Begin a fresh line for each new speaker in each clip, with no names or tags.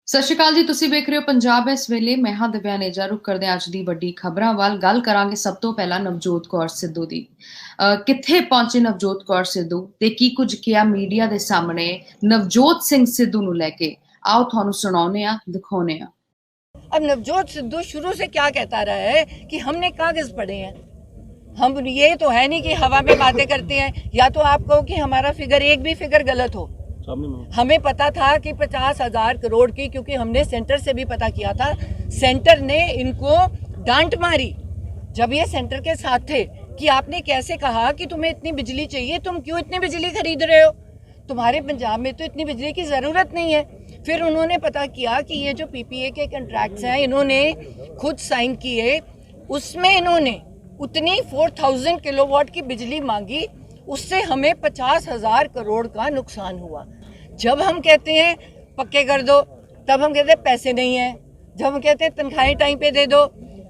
ਸਤਿ ਸ਼੍ਰੀ ਅਕਾਲ ਜੀ। ਤੁਸੀਂ ਵੇਖ ਰਹੇ ਹੋ ਪੰਜਾਬ ਇਸ ਵੇਲੇ। ਮੈਂ ਹਾਂ ਦਿਵਿਆ ਨੇਜਾ। ਰੁਕ ਕਰਦੇ ਹਾਂ ਅੱਜ ਦੀ ਵੱਡੀ ਖਬਰਾਂ ਵੱਲ। ਗੱਲ ਕਰਾਂਗੇ ਸਭ ਤੋਂ ਪਹਿਲਾਂ ਨਵਜੋਤ ਕੌਰ ਸਿੱਧੂ ਦੀ। ਕਿੱਥੇ ਪਹੁੰਚੇ ਨਵਜੋਤ ਕੌਰ ਸਿੱਧੂ ਤੇ ਕੀ ਕੁਝ ਕਿਹਾ ਮੀਡੀਆ ਦੇ ਸਾਹਮਣੇ ਨਵਜੋਤ ਸਿੰਘ ਸਿੱਧੂ ਨੂੰ ਲੈ ਕੇ, ਆਓ ਤੁਹਾਨੂੰ ਸੁਣਾਉਂਦੇ ਆ, ਦਿਖਾਉਂਦੇ ਆ।
अब नवजोत सिद्धू शुरू से क्या कहता रहा है कि हमने कागज पढ़े हैं। हम ये तो है नहीं कि हवा में बातें करते हैं। या तो आप कहो कि हमारा फिगर एक भी फिगर गलत हो। हमें पता था कि 50,000 करोड़ की, क्योंकि हमने सेंटर से भी पता किया था। सेंटर ने इनको डांट मारी जब ये सेंटर के साथ थे कि आपने कैसे कहा कि तुम्हें इतनी बिजली चाहिए, तुम क्यों इतनी बिजली खरीद रहे हो, तुम्हारे पंजाब में तो इतनी बिजली की ज़रूरत नहीं है। फिर उन्होंने पता किया कि ये जो पीपीए के कॉन्ट्रैक्ट्स हैं इन्होंने खुद साइन किए, उसमें इन्होंने उतनी 4,000 किलोवाट की बिजली मांगी, उससे हमें 50,000 करोड़ का नुकसान हुआ। जब हम कहते हैं पक्के कर दो, तब हम कहते हैं पैसे नहीं हैं। जब हम कहते हैं तनख्वाहें टाइम पे दे दो,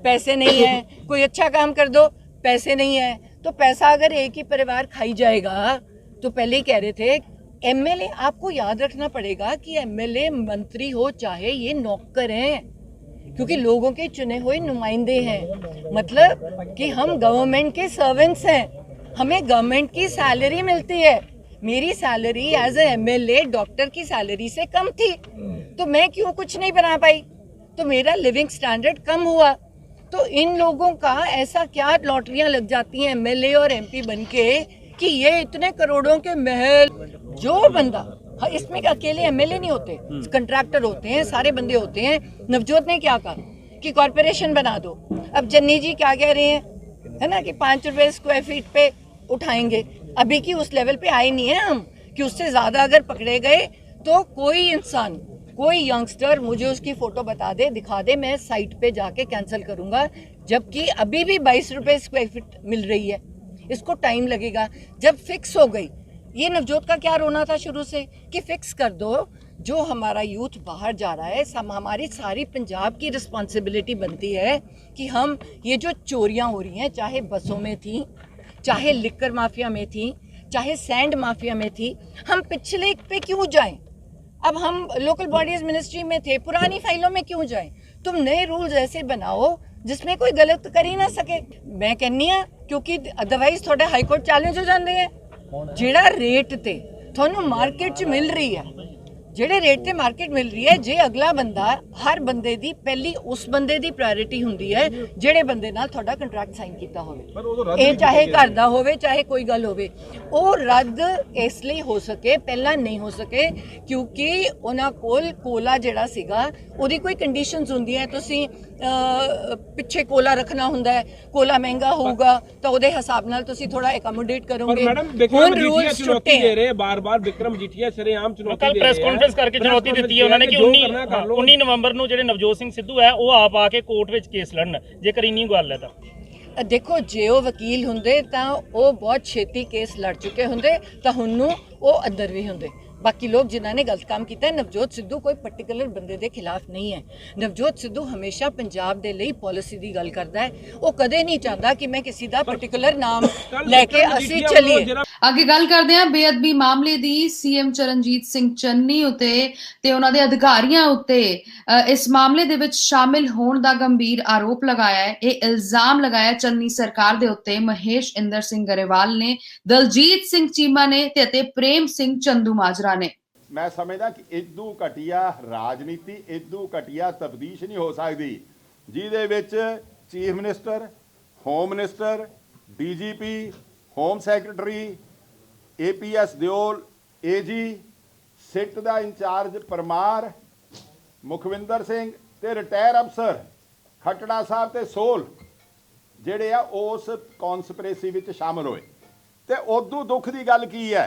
पैसे नहीं हैं। कोई अच्छा काम कर दो, पैसे नहीं हैं। तो पैसा अगर एक ही परिवार खाई जाएगा, तो पहले ही कह रहे थे एमएलए, आपको याद रखना पड़ेगा कि एमएलए मंत्री हो चाहे ये नौकर हैं, क्योंकि लोगों के चुने हुए नुमाइंदे हैं। मतलब कि हम गवर्नमेंट के सर्वेंट्स हैं, हमें गवर्नमेंट की सैलरी मिलती है। मेरी salary as a MLA doctor की सैलरी से कम थी, तो मैं क्यों कुछ नहीं बना पाई, तो मेरा लिविंग स्टैंडर्ड कम हुआ। तो इन लोगों का ऐसा क्या लॉटरियां लग जाती हैं एमएलए और एमपी बनके कि ये इतने करोड़ों के महल। जो बंदा, हाँ, इसमें अकेले एमएलए नहीं होते, कंट्रैक्टर होते हैं, सारे बंदे होते हैं। नवजोत ने क्या कहा कि कॉरपोरेशन बना दो। अब जन्नी जी क्या कह रहे हैं, है ना, कि 5 रुपए स्क्वायर फीट पे उठाएंगे। अभी की उस लेवल पे आए नहीं है हम कि उससे ज्यादा अगर पकड़े गए तो कोई इंसान, कोई यंगस्टर मुझे उसकी फोटो बता दे, दिखा दे, मैं साइट पे जाके कैंसिल करूंगा। जबकि अभी भी 22 रुपए स्क्वायर फीट मिल रही है। इसको टाइम लगेगा। जब फिक्स हो गई, ये नवजोत का क्या रोना था शुरू से कि फिक्स कर दो। जो हमारा यूथ बाहर जा रहा है, हमारी सारी पंजाब की रिस्पॉन्सिबिलिटी बनती है कि हम ये जो चोरियां हो रही हैं, चाहे बसों में थी, चाहे लिक्कर माफिया में थी, चाहे सैंड माफिया में थी, हम पिछले पे क्यों जाएं। अब हम लोकल बॉडीज मिनिस्ट्री में थे, पुरानी फाइलों में क्यों जाएं। तुम नए रूल्स ऐसे बनाओ जिसमें कोई गलत कर ही ना सके। मैं कहनी हाँ, क्योंकि अदरवाइज थोड़े हाईकोर्ट चैलेंज हो जाते हैं। ਜਿਹੜਾ ਰੇਟ ਤੇ ਤੁਹਾਨੂੰ ਮਾਰਕੀਟ 'ਚ ਮਿਲ ਰਹੀ ਹੈ, ਜਿਹੜੇ ਰੇਟ ਤੇ ਮਾਰਕੀਟ ਮਿਲ ਰਹੀ ਹੈ, ਜੇ ਅਗਲਾ ਬੰਦਾ, ਹਰ ਬੰਦੇ ਦੀ ਪਹਿਲੀ ਉਸ ਬੰਦੇ ਦੀ ਪ੍ਰਾਇੋਰਟੀ ਹੁੰਦੀ ਹੈ ਜਿਹੜੇ ਬੰਦੇ ਨਾਲ ਤੁਹਾਡਾ ਕੰਟਰੈਕਟ ਸਾਈਨ ਕੀਤਾ ਹੋਵੇ। ਇਹ ਚਾਹੇ ਘਰ ਦਾ ਹੋਵੇ, ਚਾਹੇ ਕੋਈ ਗੱਲ ਹੋਵੇ, ਉਹ ਰੱਦ ਇਸ ਲਈ ਹੋ ਸਕੇ, ਪਹਿਲਾਂ ਨਹੀਂ ਹੋ ਸਕੇ ਕਿਉਂਕਿ ਉਹਨਾਂ ਕੋਲ ਕੋਲਾ ਜਿਹੜਾ ਸੀਗਾ ਉਹਦੀ ਕੋਈ ਕੰਡੀਸ਼ਨਸ ਹੁੰਦੀਆਂ। ਤੁਸੀਂ ਪਿੱਛੇ ਕੋਲਾ ਰੱਖਣਾ ਹੁੰਦਾ ਹੈ, ਕੋਲਾ ਮਹਿੰਗਾ ਹੋਊਗਾ ਤਾਂ ਉਹਦੇ ਹਿਸਾਬ ਨਾਲ ਤੁਸੀਂ ਥੋੜਾ ਐਕੋਮੋਡੇਟ ਕਰੋਗੇ। ਹੁਣ ਰੂਲਸ ਛੁੱਟੇ ਦੇ ਰਹੇ ਬਾਰ-ਬਾਰ। ਵਿਕਰਮ ਮਜੀਠੀਆ ਸ਼ਰੇਆਮ ਚੁਣੌਤੀ ਦੇ ਰਹੇ, ਕੱਲ ਪ੍ਰੈਸ ਕਾਨਫਰੰਸ ਕਰਕੇ ਚੁਣੌਤੀ ਦਿੱਤੀ ਹੈ ਉਹਨਾਂ ਨੇ ਕਿ 19 ਨਵੰਬਰ ਨੂੰ ਜਿਹੜੇ ਨਵਜੋਤ ਸਿੰਘ ਸਿੱਧੂ ਹੈ ਉਹ ਆਪ ਆ ਕੇ ਕੋਰਟ ਵਿੱਚ ਕੇਸ ਲੜਨ, ਜੇਕਰ ਇੰਨੀ ਗੱਲ ਹੈ ਤਾਂ। ਦੇਖੋ, ਜੇ ਉਹ ਵਕੀਲ ਹੁੰਦੇ ਤਾਂ ਉਹ ਬਹੁਤ ਛੇਤੀ ਕੇਸ ਲੜ ਚੁੱਕੇ ਹੁੰਦੇ, ਤਾਂ ਹੁਣ ਨੂੰ ਉਹ ਅੰਦਰ ਵੀ ਹੁੰਦੇ। बाकी लोग जिन्होंने गलत काम किया, नवजोत सिद्धू कोई पर्टिकुलर बंदे के खिलाफ नहीं है। नवजोत सिद्धू हमेशा पंजाब दे लिए पॉलिसी की गल करता है। वो कदे नहीं चाहता कि मैं किसी का पर्टिकुलर नाम लैके असी चलीए।
ਅੱਗੇ ਗੱਲ ਕਰਦੇ ਹਾਂ ਬੇਅਦਬੀ ਮਾਮਲੇ ਦੀ। ਸੀਐਮ ਚਰਨਜੀਤ ਸਿੰਘ ਚੰਨੀ ਉਤੇ ਤੇ ਉਹਨਾਂ ਦੇ ਅਧਿਕਾਰੀਆਂ ਉਤੇ ਇਸ ਮਾਮਲੇ ਦੇ ਵਿੱਚ ਸ਼ਾਮਿਲ ਹੋਣ ਦਾ ਗੰਭੀਰ ਆਰੋਪ ਲਗਾਇਆ ਹੈ। ਇਹ ਇਲਜ਼ਾਮ ਲਗਾਇਆ ਚੰਨੀ ਸਰਕਾਰ ਦੇ ਉੱਤੇ ਮਹੇਸ਼ ਇੰਦਰ ਸਿੰਘ ਗਰੇਵਾਲ ਨੇ, ਦਲਜੀਤ ਸਿੰਘ ਚੀਮਾ ਨੇ ਤੇ ਪ੍ਰੇਮ ਸਿੰਘ ਚੰਦੂ ਮਾਜਰਾ ਨੇ।
मैं समझदा कि इदू घटिया राजनीति, इदू घटिया तफ्तीश नहीं हो सकती जिहदे विच chief minister, home minister, DGP, home secretary, APS Deol, AG, SIT का इंचार्ज परमार, मुखविंदर सिंह ते रिटायर अफसर खटड़ा साहब ते सोल जिहड़े आ उस कॉन्सपरेसी विच शामिल होए। ते उदू दुख की गल की है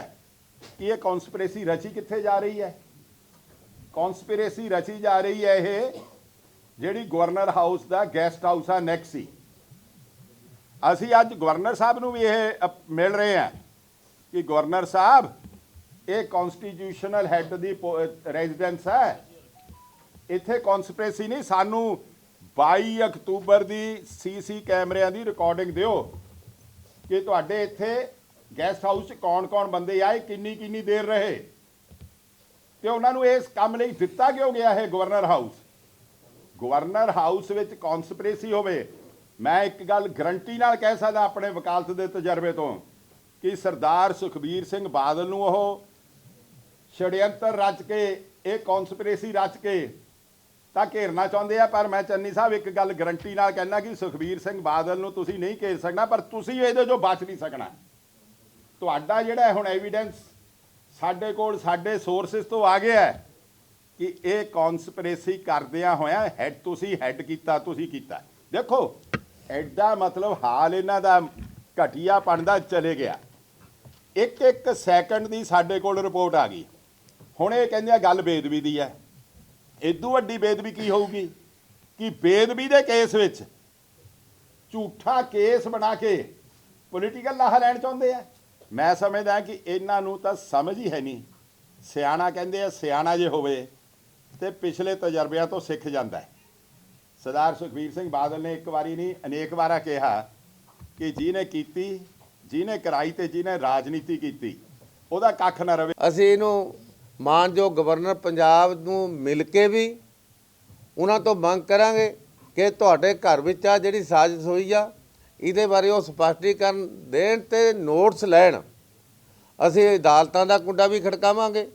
कि ये कॉन्सपरेसी रची कित्थे जा रही है। कॉन्सपरेसी रची जा रही है ये जिहड़ी गवर्नर हाउस का गैसट हाउस आ नैक्सी। असी अज गवर्नर साहब नूं भी ये मिल रहे हैं कि गवर्नर साहब ये कॉन्स्टिट्यूशनल हैड की रेजिडेंस है, इत्थे कॉन्सपरेसी नहीं। सानू 22 अक्तूबर की CC कैमरिਆਂ की रिकॉर्डिंग दिओ कि तुहाडे इत्थे गैसट हाउस कौन कौन बंदे आए, किन्नी किन्नी देर रहे। ਤੇ ਉਹਨਾਂ ਨੂੰ ਇਸ ਕੰਮ ਲਈ ਦਿੱਤਾ ਕਿਉਂ ਗਿਆ ਹੈ ਗਵਰਨਰ ਹਾਊਸ? ਗਵਰਨਰ ਹਾਊਸ ਵਿੱਚ ਕੌਨਸਪੀਰੇਸੀ ਹੋਵੇ। ਮੈਂ ਇੱਕ ਗੱਲ ਗਰੰਟੀ ਨਾਲ ਕਹਿ ਸਕਦਾ ਆਪਣੇ ਵਕਾਲਤ ਦੇ ਤਜਰਬੇ ਤੋਂ ਕਿ ਸਰਦਾਰ ਸੁਖਬੀਰ ਸਿੰਘ ਬਾਦਲ ਨੂੰ ਉਹ ਛੜਯੰਤਰ ਰਚ ਕੇ, ਇਹ ਕੌਨਸਪੀਰੇਸੀ ਰਚ ਕੇ ਤਾਂ ਘੇਰਨਾ ਚਾਹੁੰਦੇ ਆ। ਪਰ ਮੈਂ ਚੰਨੀ ਸਾਹਿਬ ਇੱਕ ਗੱਲ ਗਰੰਟੀ ਨਾਲ ਕਹਿਣਾ ਕਿ ਸੁਖਬੀਰ ਸਿੰਘ ਬਾਦਲ ਨੂੰ ਤੁਸੀਂ ਨਹੀਂ ਘੇਰ ਸਕਣਾ, ਪਰ ਤੁਸੀਂ ਇਹਦੇ ਚੋਂ ਬਚ ਨਹੀਂ ਸਕਣਾ। ਤੁਹਾਡਾ ਜਿਹੜਾ ਹੁਣ ਐਵੀਡੈਂਸ ਸਾਡੇ ਕੋਲ, ਸਾਡੇ ਸੋਰਸਿਸ ਤੋਂ ਆ ਗਿਆ ਕਿ ਇਹ ਕੌਨਸਪੀਰੇਸੀ ਕਰਦਿਆਂ ਹੋਇਆ ਤੁਸੀਂ ਹੈਡ ਕੀਤਾ, ਤੁਸੀਂ ਕੀਤਾ। ਦੇਖੋ ਐਡਾ ਮਤਲਬ ਹਾਲ ਇਹਨਾਂ ਦਾ ਘਟੀਆਪਣ ਦਾ ਚਲੇ ਗਿਆ। ਇੱਕ ਸੈਕਿੰਡ ਦੀ ਸਾਡੇ ਕੋਲ ਰਿਪੋਰਟ ਆ ਗਈ। ਹੁਣ ਇਹ ਕਹਿੰਦੇ ਆ ਗੱਲ ਬੇਦਬੀ ਦੀ ਹੈ। ਇਦੋਂ ਵੱਡੀ ਬੇਦਬੀ ਕੀ ਹੋਊਗੀ ਕਿ ਬੇਦਬੀ ਦੇ ਕੇਸ ਵਿੱਚ ਝੂਠਾ ਕੇਸ ਬਣਾ ਕੇ ਪੋਲੀਟੀਕਲ ਲਾਹਾ ਲੈਣ ਚਾਹੁੰਦੇ ਆ। ਮੈਂ ਸਮਝਦਾ ਕਿ ਇਹਨਾਂ ਨੂੰ ਤਾਂ ਸਮਝ ਹੀ ਹੈ ਨਹੀਂ। ਸਿਆਣਾ ਕਹਿੰਦੇ ਆ, ਸਿਆਣਾ ਜੇ ਹੋਵੇ ਤੇ ਪਿਛਲੇ ਤਜਰਬਿਆਂ ਤੋਂ ਸਿੱਖ ਜਾਂਦਾ ਹੈ। ਸਰਦਾਰ ਸੁਖਬੀਰ ਸਿੰਘ ਬਾਦਲ ਨੇ ਇੱਕ ਵਾਰੀ ਨਹੀਂ ਅਨੇਕ ਵਾਰਾ ਕਿਹਾ ਕਿ ਜਿਹਨੇ ਕੀਤੀ, ਜਿਹਨੇ ਕਰਾਈ ਤੇ ਜਿਹਨੇ ਰਾਜਨੀਤੀ ਕੀਤੀ ਉਹਦਾ ਕੱਖ ਨਾ ਰਵੇ।
ਅਸੀਂ ਇਹਨੂੰ ਮਾਨਯੋਗ ਗਵਰਨਰ ਪੰਜਾਬ ਨੂੰ ਮਿਲ ਕੇ ਵੀ ਉਹਨਾਂ ਤੋਂ ਮੰਗ ਕਰਾਂਗੇ ਕਿ ਤੁਹਾਡੇ ਘਰ ਵਿੱਚ ਆ ਜਿਹੜੀ ਸਾਜ਼ਿਸ਼ ਹੋਈ ਆ ਇਹਦੇ ਬਾਰੇ ਉਹ ਸਪਸ਼ਟੀਕਰਨ ਦੇਣ ਤੇ ਨੋਟਸ ਲੈਣ। ਅਸੀਂ ਅਦਾਲਤਾਂ ਦਾ ਕੁੰਡਾ ਵੀ ਖੜਕਾਵਾਂਗੇ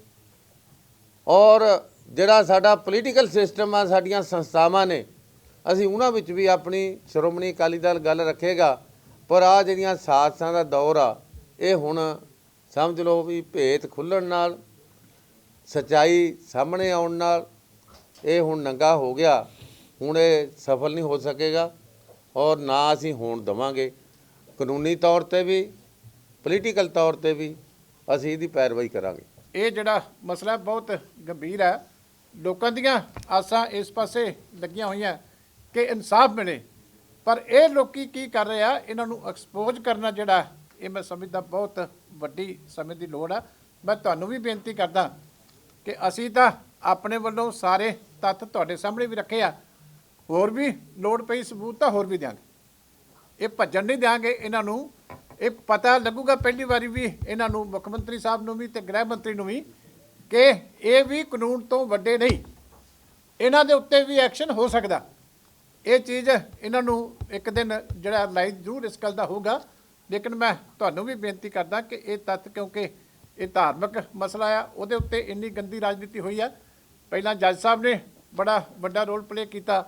ਔਰ ਜਿਹੜਾ ਸਾਡਾ ਪੋਲੀਟੀਕਲ ਸਿਸਟਮ ਆ, ਸਾਡੀਆਂ ਸੰਸਥਾਵਾਂ ਨੇ, ਅਸੀਂ ਉਹਨਾਂ ਵਿੱਚ ਵੀ ਆਪਣੀ ਸ਼੍ਰੋਮਣੀ ਅਕਾਲੀ ਦਲ ਗੱਲ ਰੱਖੇਗਾ। ਪਰ ਆ ਜਿਹੜੀਆਂ ਸਾਜ਼ਿਸ਼ਾਂ ਦਾ ਦੌਰ ਆ ਇਹ ਹੁਣ ਸਮਝ ਲਓ ਵੀ ਭੇਤ ਖੁੱਲ੍ਹਣ ਨਾਲ, ਸੱਚਾਈ ਸਾਹਮਣੇ ਆਉਣ ਨਾਲ ਇਹ ਹੁਣ ਨੰਗਾ ਹੋ ਗਿਆ। ਹੁਣ ਇਹ ਸਫਲ ਨਹੀਂ ਹੋ ਸਕੇਗਾ ਔਰ ਨਾ ਅਸੀਂ ਹੋਣ ਦੇਵਾਂਗੇ। ਕਾਨੂੰਨੀ ਤੌਰ ਤੇ ਵੀ, ਪੋਲੀਟੀਕਲ ਤੌਰ ਤੇ ਵੀ ਅਸੀਂ ਇਹਦੀ ਪੈਰਵਾਈ ਕਰਾਂਗੇ।
ਇਹ ਜਿਹੜਾ ਮਸਲਾ ਬਹੁਤ ਗੰਭੀਰ ਹੈ। ਲੋਕਾਂ ਦੀਆਂ ਆਸਾਂ ਇਸ ਪਾਸੇ ਲੱਗੀਆਂ ਹੋਈਆਂ ਕਿ ਇਨਸਾਫ ਮਿਲੇ, ਪਰ ਇਹ ਲੋਕੀ ਕੀ ਕਰ ਰਹੇ ਆ, ਇਹਨਾਂ ਨੂੰ ਐਕਸਪੋਜ਼ ਕਰਨਾ ਜਿਹੜਾ ਇਹ ਮੈਂ ਸਮਝਦਾ ਬਹੁਤ ਵੱਡੀ ਸਮੇਂ ਦੀ ਲੋੜ ਆ। ਮੈਂ ਤੁਹਾਨੂੰ ਵੀ ਬੇਨਤੀ ਕਰਦਾ ਕਿ ਅਸੀਂ ਤਾਂ ਆਪਣੇ ਵੱਲੋਂ ਸਾਰੇ ਤੱਥ ਤੁਹਾਡੇ ਸਾਹਮਣੇ ਵੀ ਰੱਖੇ ਆ। ਹੋਰ ਵੀ ਲੋੜ ਪਈ ਸਬੂਤ ਤਾਂ ਹੋਰ ਵੀ ਦਿਆਂਗੇ। ਇਹ ਭੱਜਣ ਨਹੀਂ ਦਿਆਂਗੇ। ਇਹਨਾਂ ਨੂੰ ਇਹ ਪਤਾ ਲੱਗੂਗਾ ਪਹਿਲੀ ਵਾਰੀ ਵੀ ਇਹਨਾਂ ਨੂੰ, ਮੁੱਖ ਮੰਤਰੀ ਸਾਹਿਬ ਨੂੰ ਵੀ ਤੇ ਗ੍ਰਹਿ ਮੰਤਰੀ ਨੂੰ ਵੀ, ਕਿ ਇਹ ਵੀ ਕਾਨੂੰਨ ਤੋਂ ਵੱਡੇ ਨਹੀਂ, ਇਹਨਾਂ ਦੇ ਉੱਤੇ ਵੀ ਐਕਸ਼ਨ ਹੋ ਸਕਦਾ। ਇਹ ਚੀਜ਼ ਇਹਨਾਂ ਨੂੰ ਇੱਕ ਦਿਨ ਜਿਹੜਾ ਲਾਈਵ ਜ਼ਰੂਰ ਇਸ ਗੱਲ ਦਾ ਹੋਊਗਾ। ਲੇਕਿਨ ਮੈਂ ਤੁਹਾਨੂੰ ਵੀ ਬੇਨਤੀ ਕਰਦਾ ਕਿ ਇਹ ਤੱਥ, ਕਿਉਂਕਿ ਇਹ ਧਾਰਮਿਕ ਮਸਲਾ ਆ, ਉਹਦੇ ਉੱਤੇ ਇੰਨੀ ਗੰਦੀ ਰਾਜਨੀਤੀ ਹੋਈ ਆ। ਪਹਿਲਾਂ ਜੱਜ ਸਾਹਿਬ ਨੇ ਬੜਾ ਵੱਡਾ ਰੋਲ ਪਲੇ ਕੀਤਾ,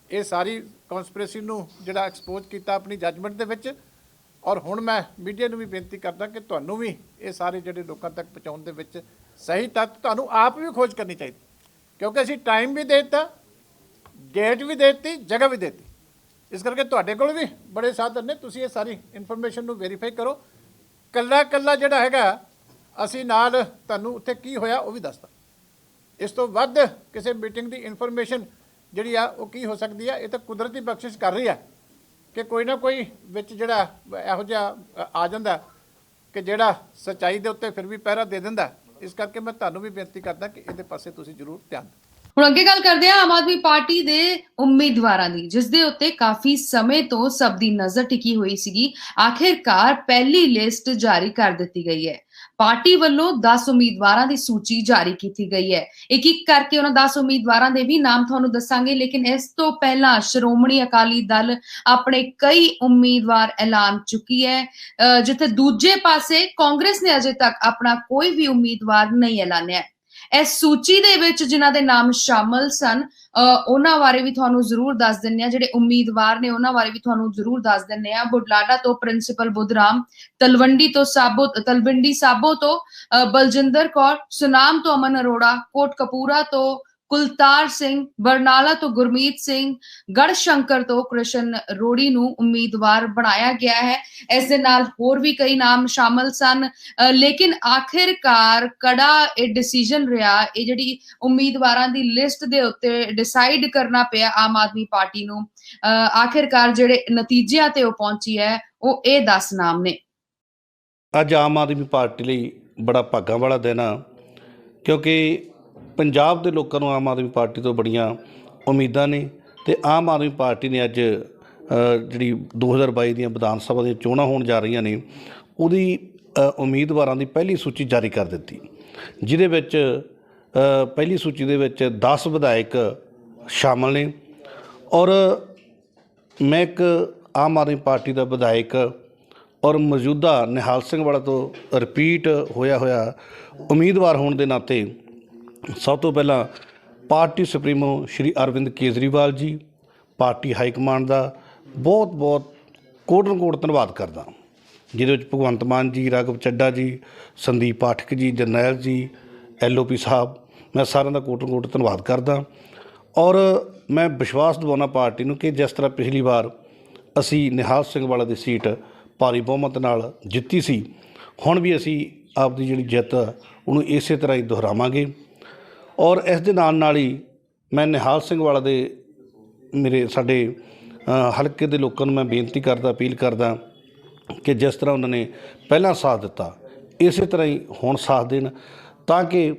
ਇਹ ਸਾਰੀ ਕੌਨਸਪੀਰੇਸੀ ਨੂੰ ਜਿਹੜਾ ਐਕਸਪੋਜ਼ ਕੀਤਾ ਆਪਣੀ ਜੱਜਮੈਂਟ ਦੇ ਵਿੱਚ। ਔਰ ਹੁਣ ਮੈਂ ਮੀਡੀਆ ਨੂੰ ਵੀ ਬੇਨਤੀ ਕਰਦਾ ਕਿ ਤੁਹਾਨੂੰ ਵੀ ਇਹ ਸਾਰੇ ਜਿਹੜੇ ਲੋਕਾਂ ਤੱਕ ਪਹੁੰਚਾਉਣ ਦੇ ਵਿੱਚ ਸਹੀ ਤੱਥ ਤੁਹਾਨੂੰ ਆਪ ਵੀ ਖੋਜ ਕਰਨੀ ਚਾਹੀਦੀ, ਕਿਉਂਕਿ ਅਸੀਂ ਟਾਈਮ ਵੀ ਦੇ ਦਿੱਤਾ, ਡੇਟ ਵੀ ਦੇ ਦਿੱਤੀ, ਜਗ੍ਹਾ ਵੀ ਦੇ ਦਿੱਤੀ। ਇਸ ਕਰਕੇ ਤੁਹਾਡੇ ਕੋਲ ਵੀ ਬੜੇ ਸਾਧਨ ਨੇ, ਤੁਸੀਂ ਇਹ ਸਾਰੀ ਇਨਫੋਰਮੇਸ਼ਨ ਨੂੰ ਵੈਰੀਫਾਈ ਕਰੋ। ਕੱਲਾ ਜਿਹੜਾ ਹੈਗਾ ਅਸੀਂ ਨਾਲ ਤੁਹਾਨੂੰ ਉੱਥੇ ਕੀ ਹੋਇਆ ਉਹ ਵੀ ਦੱਸਦਾ। ਇਸ ਤੋਂ ਵੱਧ ਕਿਸੇ ਮੀਟਿੰਗ ਦੀ ਇਨਫੋਰਮੇਸ਼ਨ ਜਿਹੜੀ ਆ ਉਹ ਕੀ ਹੋ ਸਕਦੀ ਆ? ਇਹ ਤਾਂ ਕੁਦਰਤੀ ਬਖਸ਼ਿਸ਼ ਕਰ ਰਹੀ ਆ ਕਿ ਕੋਈ ਨਾ ਕੋਈ ਵਿੱਚ ਜਿਹੜਾ ਇਹੋ ਜਿਹਾ ਆ ਜਾਂਦਾ ਕਿ ਜਿਹੜਾ ਸੱਚਾਈ ਦੇ ਉੱਤੇ ਫਿਰ ਵੀ ਪਹਿਰਾ ਦੇ ਦਿੰਦਾ। ਇਸ ਕਰਕੇ ਮੈਂ ਤੁਹਾਨੂੰ ਵੀ ਬੇਨਤੀ ਕਰਦਾ ਕਿ ਇਹਦੇ ਪਾਸੇ ਤੁਸੀਂ ਜ਼ਰੂਰ ਧਿਆਨ ਦਿਓ।
ਹੁਣ ਅੱਗੇ ਗੱਲ ਕਰਦੇ ਹਾਂ ਆਮ ਆਦਮੀ ਪਾਰਟੀ ਦੇ ਉਮੀਦਵਾਰਾਂ ਦੀ, ਜਿਸ ਦੇ ਉੱਤੇ ਕਾਫੀ ਸਮੇਂ ਤੋਂ ਸਭ ਦੀ ਨਜ਼ਰ ਟਿਕੀ ਹੋਈ ਸੀਗੀ। ਆਖਿਰਕਾਰ ਪਹਿਲੀ ਲਿਸਟ ਜਾਰੀ ਕਰ ਦਿੱਤੀ ਗਈ ਹੈ। ਪਾਰਟੀ ਵੱਲੋਂ 10 ਉਮੀਦਵਾਰਾਂ ਦੀ ਸੂਚੀ ਜਾਰੀ ਕੀਤੀ ਗਈ ਹੈ। ਇੱਕ ਇੱਕ ਕਰਕੇ ਉਹਨਾਂ 10 ਉਮੀਦਵਾਰਾਂ ਦੇ ਵੀ ਨਾਮ ਤੁਹਾਨੂੰ ਦੱਸਾਂਗੇ, ਲੇਕਿਨ ਇਸ ਤੋਂ ਪਹਿਲਾਂ ਸ਼੍ਰੋਮਣੀ ਅਕਾਲੀ ਦਲ ਆਪਣੇ ਕਈ ਉਮੀਦਵਾਰ ਐਲਾਨ ਚੁੱਕੀ ਹੈ, ਜਿੱਥੇ ਦੂਜੇ ਪਾਸੇ ਕਾਂਗਰਸ ਨੇ ਅਜੇ ਤੱਕ ਆਪਣਾ ਕੋਈ ਵੀ ਉਮੀਦਵਾਰ ਨਹੀਂ ਐਲਾਨਿਆ। ਇਸ ਸੂਚੀ ਦੇ ਵਿੱਚ ਜਿਨ੍ਹਾਂ ਦੇ ਨਾਮ ਸ਼ਾਮਲ ਸਨ ਉਹਨਾਂ ਬਾਰੇ ਵੀ ਤੁਹਾਨੂੰ ਜ਼ਰੂਰ ਦੱਸ ਦਿੰਨੇ ਆ। ਜਿਹੜੇ ਉਮੀਦਵਾਰ ਨੇ ਉਹਨਾਂ ਬਾਰੇ ਵੀ ਤੁਹਾਨੂੰ ਜ਼ਰੂਰ ਦੱਸ ਦਿੰਨੇ ਆ। ਬੁਢਲਾਡਾ ਤੋਂ ਪ੍ਰਿੰਸੀਪਲ ਬੁੱਧਰਾਮ, ਤਲਵੰਡੀ ਸਾਬੋ ਤੋਂ ਬਲਜਿੰਦਰ ਕੌਰ, ਸੁਨਾਮ ਤੋਂ ਅਮਨ ਅਰੋੜਾ, ਕੋਟਕਪੂਰਾ ਤੋਂ ਕੁਲਤਾਰ ਸਿੰਘ, ਬਰਨਾਲਾ ਤੋਂ ਗੁਰਮੀਤ ਸਿੰਘ, ਗੜਸ਼ੰਕਰ ਤੋਂ ਕ੍ਰਿਸ਼ਨ ਰੋੜੀ ਨੂੰ ਉਮੀਦਵਾਰ ਬਣਾਇਆ ਗਿਆ ਹੈ। ਇਸ ਦੇ ਨਾਲ ਹੋਰ ਵੀ ਕਈ ਨਾਮ ਸ਼ਾਮਲ ਸਨ, ਲੇਕਿਨ ਆਖਿਰਕਾਰ ਕੜਾ ਇਹ ਡਿਸੀਜਨ ਰਿਹਾ, ਇਹ ਜਿਹੜੀ ਉਮੀਦਵਾਰਾਂ ਦੀ ਲਿਸਟ ਦੇ ਉੱਤੇ ਡਿਸਾਈਡ ਕਰਨਾ ਪਿਆ ਆਮ ਆਦਮੀ ਪਾਰਟੀ ਨੂੰ। ਆਖਿਰਕਾਰ ਜਿਹੜੇ ਨਤੀਜਿਆਂ ਤੇ ਉਹ ਪਹੁੰਚੀ ਹੈ ਉਹ ਇਹ 10 ਨਾਮ ਨੇ।
ਅੱਜ ਆਮ ਆਦਮੀ ਪਾਰਟੀ ਲਈ ਬੜਾ ਭਾਗਾਂ ਵਾਲਾ ਦਿਨ ਆ, ਕਿਉਂਕਿ ਪੰਜਾਬ ਦੇ ਲੋਕਾਂ ਨੂੰ ਆਮ ਆਦਮੀ ਪਾਰਟੀ ਤੋਂ ਬੜੀਆਂ ਉਮੀਦਾਂ ਨੇ ਤੇ ਆਮ ਆਦਮੀ ਪਾਰਟੀ ਨੇ ਅੱਜ ਜਿਹੜੀ 2022 ਦੀਆਂ ਵਿਧਾਨ ਸਭਾ ਦੀਆਂ ਚੋਣਾਂ ਹੋਣ ਜਾ ਰਹੀਆਂ ਨੇ ਉਹਦੀ ਉਮੀਦਵਾਰਾਂ ਦੀ ਪਹਿਲੀ ਸੂਚੀ ਜਾਰੀ ਕਰ ਦਿੱਤੀ, ਜਿਹਦੇ ਵਿੱਚ ਪਹਿਲੀ ਸੂਚੀ ਦੇ ਵਿੱਚ 10 ਵਿਧਾਇਕ ਸ਼ਾਮਲ ਨੇ ਔਰ ਮੈਂ ਇੱਕ ਆਮ ਆਦਮੀ ਪਾਰਟੀ ਦਾ ਵਿਧਾਇਕ ਔਰ ਮੌਜੂਦਾ ਨਿਹਾਲ ਸਿੰਘ ਵਾਲਾ ਤੋਂ ਰਿਪੀਟ ਹੋਇਆ ਉਮੀਦਵਾਰ ਹੋਣ ਦੇ ਨਾਤੇ ਸਭ ਤੋਂ ਪਹਿਲਾਂ ਪਾਰਟੀ ਸੁਪਰੀਮੋ ਸ਼੍ਰੀ Arvind Kejriwal ji, party high command ਦਾ ਬਹੁਤ ਕੋਟ ਧੰਨਵਾਦ ਕਰਦਾ, ਜਿਹਦੇ ਵਿੱਚ ਭਗਵੰਤ ਮਾਨ ਜੀ, ਰਾਘਵ ਚੱਡਾ ਜੀ, ਸੰਦੀਪ ਪਾਠਕ ਜੀ, ਜਰਨੈਲ ਜੀ, LOP ਸਾਹਿਬ, ਮੈਂ ਸਾਰਿਆਂ ਦਾ ਕੋਟ ਧੰਨਵਾਦ ਕਰਦਾ। ਔਰ ਮੈਂ ਵਿਸ਼ਵਾਸ ਦਿਵਾਉਣਾ ਪਾਰਟੀ ਨੂੰ ਕਿ ਜਿਸ ਤਰ੍ਹਾਂ ਪਿਛਲੀ ਵਾਰ ਅਸੀਂ ਨਿਹਾਲ ਸਿੰਘ ਵਾਲਾ ਦੀ ਸੀਟ ਭਾਰੀ ਬਹੁਮਤ ਨਾਲ ਜਿੱਤੀ ਸੀ, ਹੁਣ ਵੀ ਅਸੀਂ ਆਪਦੀ ਜਿਹੜੀ ਜਿੱਤ ਉਹਨੂੰ ਇਸੇ ਤਰ੍ਹਾਂ ਹੀ ਦੁਹਰਾਵਾਂਗੇ। ਔਰ ਇਸ ਦੇ ਨਾਲ ਹੀ ਮੈਂ ਨਿਹਾਲ ਸਿੰਘ ਵਾਲਾ ਦੇ ਸਾਡੇ ਹਲਕੇ ਦੇ ਲੋਕਾਂ ਨੂੰ ਮੈਂ ਬੇਨਤੀ ਕਰਦਾ, ਅਪੀਲ ਕਰਦਾ ਕਿ ਜਿਸ ਤਰ੍ਹਾਂ ਉਹਨਾਂ ਨੇ ਪਹਿਲਾਂ ਸਾਥ ਦਿੱਤਾ ਇਸੇ ਤਰ੍ਹਾਂ ਹੀ ਹੁਣ ਸਾਥ ਦੇਣ, ਤਾਂ ਕਿ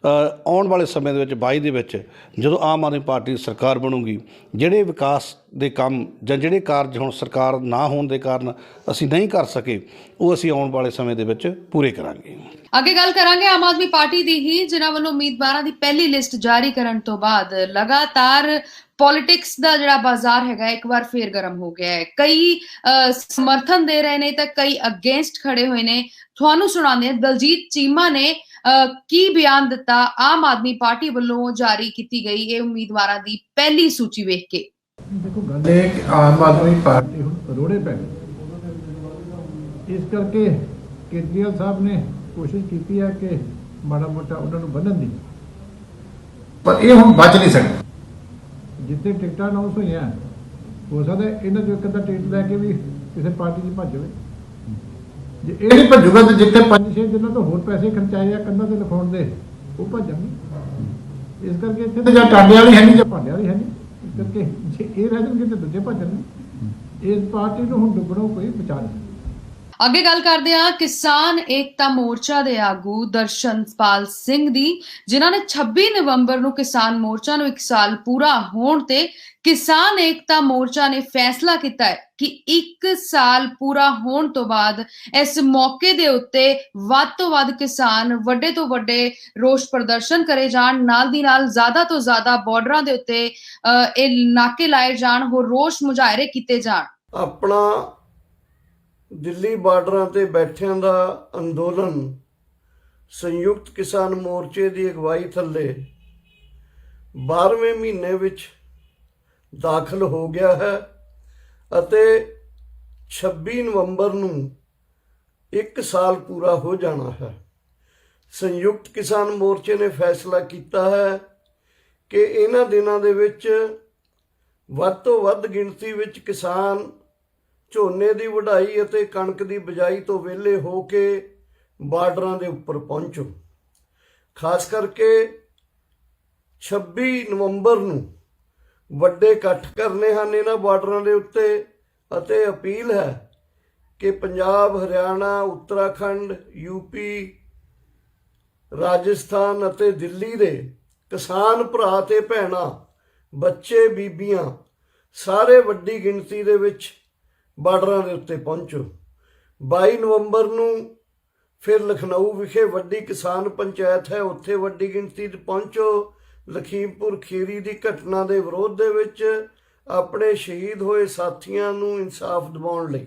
ਆਉਣ ਵਾਲੇ ਸਮੇਂ ਦੇ ਵਿੱਚ 22 ਦੇ ਵਿੱਚ ਜਦੋਂ ਆਮ ਆਦਮੀ ਪਾਰਟੀ ਦੀ ਸਰਕਾਰ ਬਣੂਗੀ, ਜਿਹੜੇ ਵਿਕਾਸ ਦੇ ਕੰਮ ਜਾਂ ਜਿਹੜੇ ਕਾਰਜ ਹੁਣ ਸਰਕਾਰ ਨਾ ਹੋਣ ਦੇ ਕਾਰਨ ਅਸੀਂ ਨਹੀਂ ਕਰ ਸਕੇ, ਉਹ ਅਸੀਂ ਆਉਣ ਵਾਲੇ ਸਮੇਂ ਦੇ ਵਿੱਚ ਪੂਰੇ ਕਰਾਂਗੇ।
ਅੱਗੇ ਗੱਲ ਕਰਾਂਗੇ ਆਮ ਆਦਮੀ ਪਾਰਟੀ ਦੀ ਹੀ, ਜਿਨ੍ਹਾਂ ਵੱਲੋਂ ਉਮੀਦਵਾਰਾਂ ਦੀ ਪਹਿਲੀ ਲਿਸਟ ਜਾਰੀ ਕਰਨ ਤੋਂ ਬਾਅਦ ਲਗਾਤਾਰ ਪੋਲਿਟਿਕਸ ਦਾ ਜਿਹੜਾ ਬਾਜ਼ਾਰ ਹੈਗਾ ਇੱਕ ਵਾਰ ਫੇਰ ਗਰਮ ਹੋ ਗਿਆ ਹੈ। ਕਈ ਸਮਰਥਨ ਦੇ ਰਹੇ ਨੇ ਤਾਂ ਕਈ ਅਗੇਂਸਟ ਖੜੇ ਹੋਏ ਨੇ। ਤੁਹਾਨੂੰ ਸੁਣਾਉਂਦੇ ਦਲਜੀਤ ਚੀਮਾ ਨੇ ਕੀ ਬਿਆਨ ਦਿੱਤਾ ਆਮ ਆਦਮੀ ਪਾਰਟੀ ਵੱਲੋਂ ਜਾਰੀ ਕੀਤੀ ਗਈ ਇਹ ਉਮੀਦਵਾਰਾਂ ਦੀ ਪਹਿਲੀ ਸੂਚੀ ਵੇਖ ਕੇ।
ਦੇਖੋ ਗੱਲ ਇਹ ਕਿ ਆਮ ਆਦਮੀ ਪਾਰਟੀ ਹੁਣ ਰੋੜੇ ਪੈ ਗਈ, ਇਸ ਕਰਕੇ ਕੇਜਰੀਵਾਲ ਸਾਹਿਬ ਨੇ ਕੋਸ਼ਿਸ਼ ਕੀਤੀ ਹੈ ਕਿ ਮਾੜਾ ਮੋਟਾ ਉਹਨਾਂ ਨੂੰ ਬੰਨ੍ਹਣ ਦੀ, ਪਰ ਇਹ ਹੁਣ ਬਚ ਨਹੀਂ ਸਕਦੇ। ਜਿੱਥੇ ਟਿਕਟਾਂ ਅਨਾਉਂਸ ਹੋਈਆਂ, ਹੋ ਸਕਦਾ ਇਹਨਾਂ ਚੋਂ ਇੱਕ ਅੱਧਾ ਟਿਕਟ ਲੈ ਕੇ ਵੀ ਕਿਸੇ ਪਾਰਟੀ 'ਚ ਭੱਜ ਜਾਵੇ। ਜੇ ਇਹ ਨਹੀਂ ਭੱਜੂਗਾ ਤਾਂ ਜਿੱਥੇ 5-6 ਦਿਨਾਂ ਤੋਂ ਹੋਰ ਪੈਸੇ ਖਰਚਾਏ ਆ ਕੰਧਾਂ 'ਤੇ ਲਿਖਾਉਣ ਦੇ, ਉਹ ਭੱਜਾਂਗੇ। ਇਸ ਕਰਕੇ ਇੱਥੇ ਤਾਂ ਜਾਂ ਟਾਂਡੇ ਵਾਲੀ ਹੈ ਨਹੀਂ ਜਾਂ ਭਾਂਡੇ ਵਾਲੀ ਹੈ ਨਹੀਂ, ਇਸ ਕਰਕੇ ਜੇ ਇਹ ਰਹਿ ਜਾਣਗੇ ਤਾਂ ਦੂਜੇ ਭੱਜਣਗੇ। ਇਸ ਪਾਰਟੀ ਨੂੰ ਹੁਣ ਡੁੱਬਣੋਂ ਕੋਈ ਬਚਾ ਨਹੀਂ।
ਅੱਗੇ ਗੱਲ ਕਰਦੇ ਹਾਂ ਕਿਸਾਨ ਏਕਤਾ ਮੋਰਚਾ ਦੇ ਆਗੂ ਦਰਸ਼ਨਪਾਲ ਸਿੰਘ ਦੀ, ਜਿਨ੍ਹਾਂ ਨੇ 26 ਨਵੰਬਰ ਨੂੰ ਕਿਸਾਨ ਮੋਰਚਾ ਨੂੰ 1 ਸਾਲ ਪੂਰਾ ਹੋਣ ਤੇ ਕਿਸਾਨ ਏਕਤਾ ਮੋਰਚਾ ਨੇ ਫੈਸਲਾ ਕੀਤਾ ਹੈ ਕਿ 1 ਸਾਲ ਪੂਰਾ ਹੋਣ ਤੋਂ ਬਾਅਦ ਇਸ ਮੌਕੇ ਦੇ ਉੱਤੇ ਵੱਧ ਤੋਂ ਵੱਧ ਕਿਸਾਨ ਵੱਡੇ ਤੋਂ ਵੱਡੇ ਰੋਸ ਪ੍ਰਦਰਸ਼ਨ ਕਰੇ ਜਾਣ, ਨਾਲ ਦੀ ਨਾਲ ਜ਼ਿਆਦਾ ਤੋਂ ਜ਼ਿਆਦਾ ਬਾਰਡਰਾਂ ਦੇ ਉੱਤੇ ਇਹ ਨਾਕੇ ਲਾਏ ਜਾਣ, ਹੋਰ ਰੋਸ ਮੁਜ਼ਾਹਰੇ ਕੀਤੇ ਜਾਣ।
ਆਪਣਾ ਦਿੱਲੀ ਬਾਰਡਰਾਂ ਤੇ ਬੈਠਿਆਂ ਦਾ ਅੰਦੋਲਨ ਸੰਯੁਕਤ ਕਿਸਾਨ ਮੋਰਚੇ ਦੀ ਅਗਵਾਈ ਥੱਲੇ 12ਵੇਂ ਮਹੀਨੇ ਵਿੱਚ ਦਾਖਲ ਹੋ ਗਿਆ ਹੈ ਅਤੇ 26 ਨਵੰਬਰ ਨੂੰ 1 ਸਾਲ ਪੂਰਾ ਹੋ ਜਾਣਾ ਹੈ। ਸੰਯੁਕਤ ਕਿਸਾਨ ਮੋਰਚੇ ਨੇ ਫੈਸਲਾ ਕੀਤਾ ਹੈ ਕਿ ਇਹਨਾਂ ਦਿਨਾਂ ਦੇ ਵਿੱਚ ਵੱਧ ਤੋਂ ਵੱਧ ਗਿਣਤੀ ਵਿੱਚ ਕਿਸਾਨ ਝੋਨੇ ਦੀ ਵਢਾਈ ਅਤੇ ਕਣਕ ਦੀ ਬਿਜਾਈ ਤੋਂ ਵਿਹਲੇ ਹੋ ਕੇ ਬਾਰਡਰਾਂ ਦੇ ਉੱਪਰ ਪਹੁੰਚੋ। ਖਾਸ ਕਰਕੇ 26 ਨਵੰਬਰ ਨੂੰ ਵੱਡੇ ਇਕੱਠ ਕਰਨੇ ਹਨ ਇਹਨਾਂ ਬਾਰਡਰਾਂ ਦੇ ਉੱਤੇ ਅਤੇ ਅਪੀਲ ਹੈ ਕਿ ਪੰਜਾਬ, ਹਰਿਆਣਾ, ਉੱਤਰਾਖੰਡ, UP, ਰਾਜਸਥਾਨ ਅਤੇ ਦਿੱਲੀ ਦੇ ਕਿਸਾਨ ਭਰਾ ਤੇ ਭੈਣਾਂ, ਬੱਚੇ, ਬੀਬੀਆਂ ਸਾਰੇ ਵੱਡੀ ਗਿਣਤੀ ਦੇ ਵਿੱਚ ਬਾਰਡਰਾਂ ਦੇ ਉੱਤੇ ਪਹੁੰਚੋ। 22 ਨਵੰਬਰ ਨੂੰ ਫਿਰ ਲਖਨਊ ਵਿਖੇ ਵੱਡੀ ਕਿਸਾਨ ਪੰਚਾਇਤ ਹੈ, ਉੱਥੇ ਵੱਡੀ ਗਿਣਤੀ 'ਚ ਪਹੁੰਚੋ। ਲਖੀਮਪੁਰ ਖੀਰੀ ਦੀ ਘਟਨਾ ਦੇ ਵਿਰੋਧ ਦੇ ਵਿੱਚ ਆਪਣੇ ਸ਼ਹੀਦ ਹੋਏ ਸਾਥੀਆਂ ਨੂੰ ਇਨਸਾਫ ਦਿਵਾਉਣ ਲਈ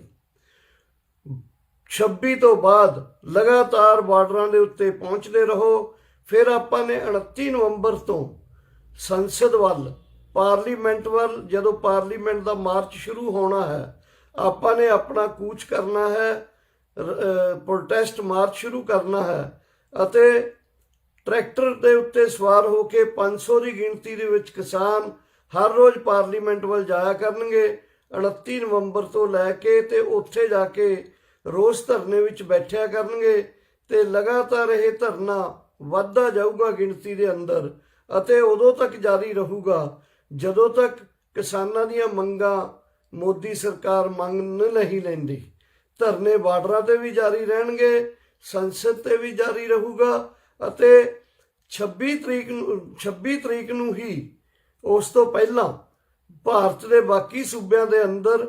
26 ਤੋਂ ਬਾਅਦ ਲਗਾਤਾਰ ਬਾਰਡਰਾਂ ਦੇ ਉੱਤੇ ਪਹੁੰਚਦੇ ਰਹੋ। ਫਿਰ ਆਪਾਂ ਨੇ 29 ਨਵੰਬਰ ਤੋਂ ਸੰਸਦ ਵੱਲ, ਪਾਰਲੀਮੈਂਟ ਵੱਲ, ਜਦੋਂ ਪਾਰਲੀਮੈਂਟ ਦਾ ਮਾਰਚ ਸ਼ੁਰੂ ਹੋਣਾ ਹੈ, ਆਪਾਂ ਨੇ ਆਪਣਾ ਕੂਚ ਕਰਨਾ ਹੈ, ਪ੍ਰੋਟੈਸਟ ਮਾਰਚ ਸ਼ੁਰੂ ਕਰਨਾ ਹੈ ਅਤੇ ਟਰੈਕਟਰ ਦੇ ਉੱਤੇ ਸਵਾਰ ਹੋ ਕੇ 500 ਦੀ ਗਿਣਤੀ ਦੇ ਵਿੱਚ ਕਿਸਾਨ ਹਰ ਰੋਜ਼ ਪਾਰਲੀਮੈਂਟ ਵੱਲ ਜਾਇਆ ਕਰਨਗੇ 29 ਨਵੰਬਰ ਤੋਂ ਲੈ ਕੇ, ਤੇ ਉੱਥੇ ਜਾ ਕੇ ਰੋਸ ਧਰਨੇ ਵਿੱਚ ਬੈਠਿਆ ਕਰਨਗੇ ਤੇ ਲਗਾਤਾਰ ਇਹ ਧਰਨਾ ਵੱਧਦਾ ਜਾਊਗਾ ਗਿਣਤੀ ਦੇ ਅੰਦਰ ਅਤੇ ਉਦੋਂ ਤੱਕ ਜਾਰੀ ਰਹੂਗਾ ਜਦੋਂ ਤੱਕ ਕਿਸਾਨਾਂ ਦੀਆਂ ਮੰਗਾਂ ਮੋਦੀ ਸਰਕਾਰ ਮੰਨ ਨਹੀਂ ਲੈਂਦੀ। ਧਰਨੇ ਬਾਰਡਰਾਂ ਤੇ ਵੀ ਜਾਰੀ ਰਹਿਣਗੇ, ਸੰਸਦ ਤੇ ਵੀ ਜਾਰੀ ਰਹੂਗਾ ਅਤੇ 26 ਤਰੀਕ ਨੂੰ ਹੀ ਉਸ ਤੋਂ ਪਹਿਲਾਂ ਭਾਰਤ ਦੇ ਬਾਕੀ ਸੂਬਿਆਂ ਦੇ ਅੰਦਰ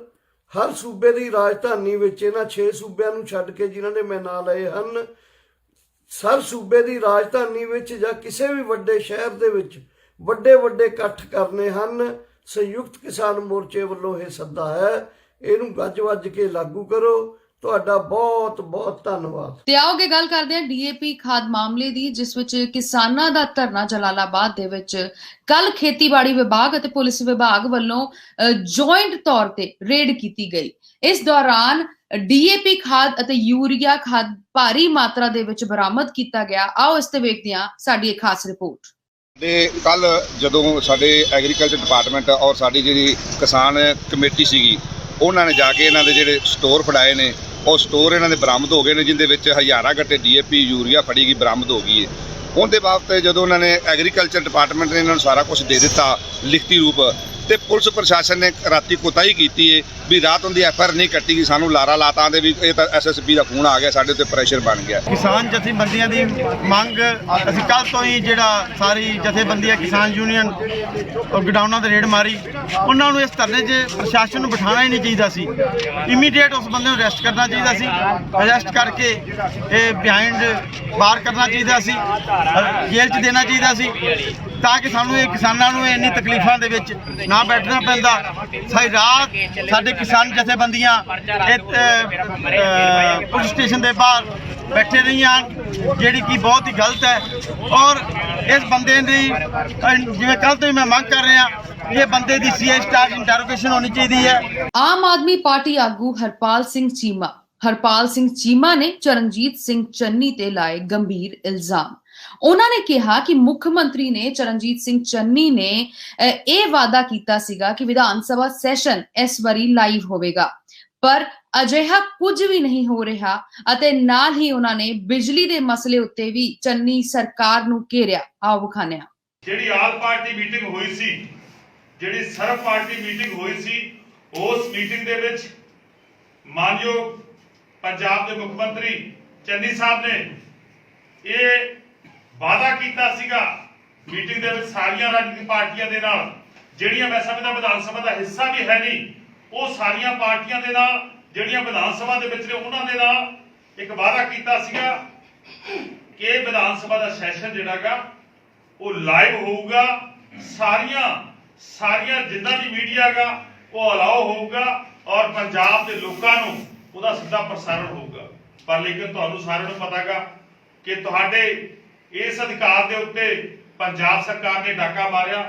ਹਰ ਸੂਬੇ ਦੀ ਰਾਜਧਾਨੀ ਵਿੱਚ, ਇਹਨਾਂ 6 ਸੂਬਿਆਂ ਨੂੰ ਛੱਡ ਕੇ ਜਿਨ੍ਹਾਂ ਨੇ ਮੈਂ ਨਾਂ ਲਏ ਹਨ, ਸਰ ਸੂਬੇ ਦੀ ਰਾਜਧਾਨੀ ਵਿੱਚ ਜਾਂ ਕਿਸੇ ਵੀ ਵੱਡੇ ਸ਼ਹਿਰ ਦੇ ਵਿੱਚ ਵੱਡੇ ਵੱਡੇ ਇਕੱਠ ਕਰਨੇ ਹਨ। ਸੰਯੁਕਤ ਕਿਸਾਨ ਮੋਰਚੇ ਵੱਲੋਂ ਇਹ ਸੱਦਾ ਹੈ, ਇਹਨੂੰ ਗੱਜ ਵੱਜ ਕੇ ਲਾਗੂ ਕਰੋ। ਤੁਹਾਡਾ ਬਹੁਤ ਬਹੁਤ ਧੰਨਵਾਦ।
ਤੇ ਆਓਗੇ ਗੱਲ ਕਰਦੇ ਹਾਂ ਡੀਏਪੀ ਖਾਦ ਮਾਮਲੇ ਦੀ, ਜਿਸ ਵਿੱਚ ਕਿਸਾਨਾਂ ਦਾ ਧਰਨਾ ਜਲਾਲਾਬਾਦ ਦੇ ਵਿੱਚ ਕੱਲ ਖੇਤੀਬਾੜੀ ਵਿਭਾਗ ਅਤੇ ਪੁਲਿਸ ਵਿਭਾਗ ਵੱਲੋਂ ਜੁਆਇੰਟ ਤੌਰ ਤੇ ਰੇਡ ਕੀਤੀ ਗਈ। ਇਸ ਦੌਰਾਨ ਡੀਏਪੀ ਖਾਦ ਅਤੇ ਯੂਰੀਆ ਖਾਦ ਭਾਰੀ ਮਾਤਰਾ ਦੇ ਵਿੱਚ ਬਰਾਮਦ ਕੀਤਾ ਗਿਆ। ਆਓ ਇਸ ਤੇ ਵੇਖਦੇ ਹਾਂ ਸਾਡੀ ਇੱਕ ਖਾਸ ਰਿਪੋਰਟ।
ਤੇ ਕੱਲ ਜਦੋਂ ਸਾਡੇ ਐਗਰੀਕਲਚਰ ਡਿਪਾਰਟਮੈਂਟ ਔਰ ਸਾਡੀ ਜਿਹੜੀ ਕਿਸਾਨ ਕਮੇਟੀ ਸੀਗੀ, ਉਹਨਾਂ ਨੇ ਜਾ ਕੇ ਇਹਨਾਂ ਦੇ ਜਿਹੜੇ ਸਟੋਰ ਫੜਾਏ ਨੇ, ਉਹ ਸਟੋਰ ਇਹਨਾਂ ਦੇ ਬਰਾਮਦ ਹੋ ਗਏ ਨੇ, ਜਿੰਦੇ ਵਿੱਚ ਹਜ਼ਾਰਾਂ ਗੱਟੇ ਡੀਏਪੀ ਯੂਰੀਆ ਫੜੀ ਗਈ, ਬਰਾਮਦ ਹੋ ਗਈ ਹੈ। ਉਹਦੇ ਬਾਬਤ ਜਦੋਂ ਉਹਨਾਂ ਨੇ ਐਗਰੀਕਲਚਰ ਡਿਪਾਰਟਮੈਂਟ ਨੇ ਇਹਨਾਂ ਨੂੰ ਸਾਰਾ ਕੁਝ ਦੇ ਦਿੱਤਾ ਲਿਖਤੀ ਰੂਪ, ਤੇ ਪੁਲਿਸ ਪ੍ਰਸ਼ਾਸਨ ਨੇ ਰਾਤੀ ਕੁਤਾਹੀ ਕੀਤੀ ਹੈ ਵੀ ਰਾਤ ਹੁੰਦੀ ਐਫਆਰ ਨਹੀਂ ਕੱਟੀ ਗਈ। ਸਾਨੂੰ ਲਾਰਾ ਲਾਤਾਂ ਦੇ ਵੀ ਇਹ ਤਾਂ ਐਸਐਸਪੀ ਦਾ ਫੋਨ ਆ ਗਿਆ, ਸਾਡੇ ਉੱਤੇ ਪ੍ਰੈਸ਼ਰ ਬਣ ਗਿਆ।
ਕਿਸਾਨ ਜਥੇਬੰਦੀਆਂ ਦੀ ਮੰਗ ਅਸੀਂ ਕੱਲ੍ਹ ਤੋਂ ਹੀ ਜਿਹੜਾ ਸਾਰੀ ਜਥੇਬੰਦੀਆਂ ਕਿਸਾਨ ਯੂਨੀਅਨ ਗਡਾਊਨਾਂ ਦੇ ਰੇਡ ਮਾਰੀ, ਉਹਨਾਂ ਨੂੰ ਇਸ ਧਰਨੇ 'ਚ ਪ੍ਰਸ਼ਾਸਨ ਨੂੰ ਬਿਠਾਉਣਾ ਹੀ ਨਹੀਂ ਚਾਹੀਦਾ ਸੀ। ਇਮੀਡੀਏਟ ਉਸ ਬੰਦੇ ਨੂੰ ਅਰੈਸਟ ਕਰਨਾ ਚਾਹੀਦਾ ਸੀ, ਅਰੈਸਟ ਕਰਕੇ ਇਹ ਬਿਹਾਈਂਡ ਬਾਰ ਕਰਨਾ ਚਾਹੀਦਾ ਸੀ, ਜੇਲ੍ਹ 'ਚ ਦੇਣਾ ਚਾਹੀਦਾ ਸੀ, ਤਾਂ ਕਿ ਸਾਨੂੰ ਇਹ ਕਿਸਾਨਾਂ ਨੂੰ ਇੰਨੀ ਤਕਲੀਫਾਂ ਦੇ ਵਿੱਚ ਨਾ ਬੈਠਣਾ ਪੈਂਦਾ। ਸਾਰੀ ਰਾਤ ਸਾਡੇ ਕਿਸਾਨ ਜਥੇਬੰਦੀਆਂ ਪੁਲਿਸ ਸਟੇਸ਼ਨ ਦੇ ਬਾਹਰ ਬੈਠੇ ਰਹੀਆਂ, ਜਿਹੜੀ ਕਿ ਬਹੁਤ ਹੀ ਗਲਤ ਹੈ। ਔਰ ਇਸ ਬੰਦੇ ਦੀ ਜਿਵੇਂ ਕੱਲ੍ਹ ਤੋਂ ਹੀ ਮੈਂ ਮੰਗ ਕਰ ਰਿਹਾ, ਇਹ ਬੰਦੇ ਦੀ ਸੀਆਈ ਸਟਾਫ ਇੰਟਰੋਗੇਸ਼ਨ ਹੋਣੀ ਚਾਹੀਦੀ ਹੈ।
ਆਮ ਆਦਮੀ ਪਾਰਟੀ ਆਗੂ ਹਰਪਾਲ ਸਿੰਘ ਚੀਮਾ ਨੇ ਚਰਨਜੀਤ ਸਿੰਘ ਚੰਨੀ ਤੇ ਲਾਏ ਗੰਭੀਰ ਇਲਜ਼ਾਮ। ਉਹਨਾਂ ਨੇ ਕਿਹਾ ਕਿ ਮੁੱਖ ਮੰਤਰੀ ਨੇ ਚਰਨਜੀਤ ਸਿੰਘ ਚੰਨੀ ਨੇ ਇਹ ਵਾਅਦਾ ਕੀਤਾ ਸੀਗਾ ਕਿ ਵਿਧਾਨ ਸਭਾ ਸੈਸ਼ਨ ਇਸ ਵਾਰੀ ਲਾਈਵ ਹੋਵੇਗਾ, ਪਰ ਅਜਿਹਾ ਕੁਝ ਵੀ ਨਹੀਂ ਹੋ ਰਿਹਾ ਅਤੇ ਨਾਲ ਹੀ ਉਹਨਾਂ ਨੇ ਬਿਜਲੀ ਦੇ ਮਸਲੇ ਉੱਤੇ ਵੀ ਚੰਨੀ ਸਰਕਾਰ ਨੂੰ ਘੇਰਿਆ। ਆਓ ਵਿਖਾਉਂਦੇ ਹਾਂ।
ਜਿਹੜੀ ਆਲ ਪਾਰਟੀ ਮੀਟਿੰਗ ਹੋਈ ਸੀ, ਜਿਹੜੀ ਸਰਬ ਪਾਰਟੀ ਮੀਟਿੰਗ ਹੋਈ ਸੀ, ਉਸ ਮੀਟਿੰਗ ਦੇ ਵਿੱਚ ਮਾਨਯੋਗ ਪੰਜਾਬ ਦੇ ਮੁੱਖ ਮੰਤਰੀ ਚੰਨੀ ਸਾਹਿਬ ਨੇ ਇਹ ਵਾਅਦਾ ਕੀਤਾ ਸੀਗਾ ਮੀਟਿੰਗ ਦੇ ਵਿੱਚ ਸਾਰੀਆਂ ਰਾਜਨੀਤਿਕ ਪਾਰਟੀਆਂ ਦੇ ਨਾਲ, ਜਿਹੜੀਆਂ ਮੈਂ ਸਮਝਦਾ ਵਿਧਾਨ ਸਭਾ ਦਾ ਹਿੱਸਾ ਵੀ ਹੈ ਨਹੀਂ, ਉਹ ਸਾਰੀਆਂ ਪਾਰਟੀਆਂ ਦੇ ਨਾਲ ਜਿਹੜੀਆਂ ਵਿਧਾਨ ਸਭਾ ਦੇ ਵਿੱਚ ਨੇ, ਉਹਨਾਂ ਦੇ ਨਾਲ ਇੱਕ ਵਾਅਦਾ ਕੀਤਾ ਸੀਗਾ ਕਿ ਵਿਧਾਨ ਸਭਾ ਦਾ ਸੈਸ਼ਨ ਜਿਹੜਾਗਾ ਉਹ ਲਾਈਵ ਹੋਊਗਾ, ਸਾਰੀਆਂ ਜਿੰਨਾ ਵੀ ਮੀਡੀਆ ਗਾ ਉਹ ਅਲਾਓ ਹੋਊਗਾ ਔਰ ਪੰਜਾਬ ਦੇ ਲੋਕਾਂ ਨੂੰ ਉਹਦਾ ਸਿੱਧਾ ਪ੍ਰਸਾਰਣ ਹੋਊਗਾ। ਪਰ ਲੇਕਿਨ ਤੁਹਾਨੂੰ ਸਾਰਿਆਂ ਨੂੰ ਪਤਾਗਾ ਕਿ ਤੁਹਾਡੇ ਇਸ ਅਧਿਕਾਰ ਦੇ ਉੱਤੇ ਪੰਜਾਬ ਸਰਕਾਰ ਨੇ ਡਾਕਾ ਮਾਰਿਆ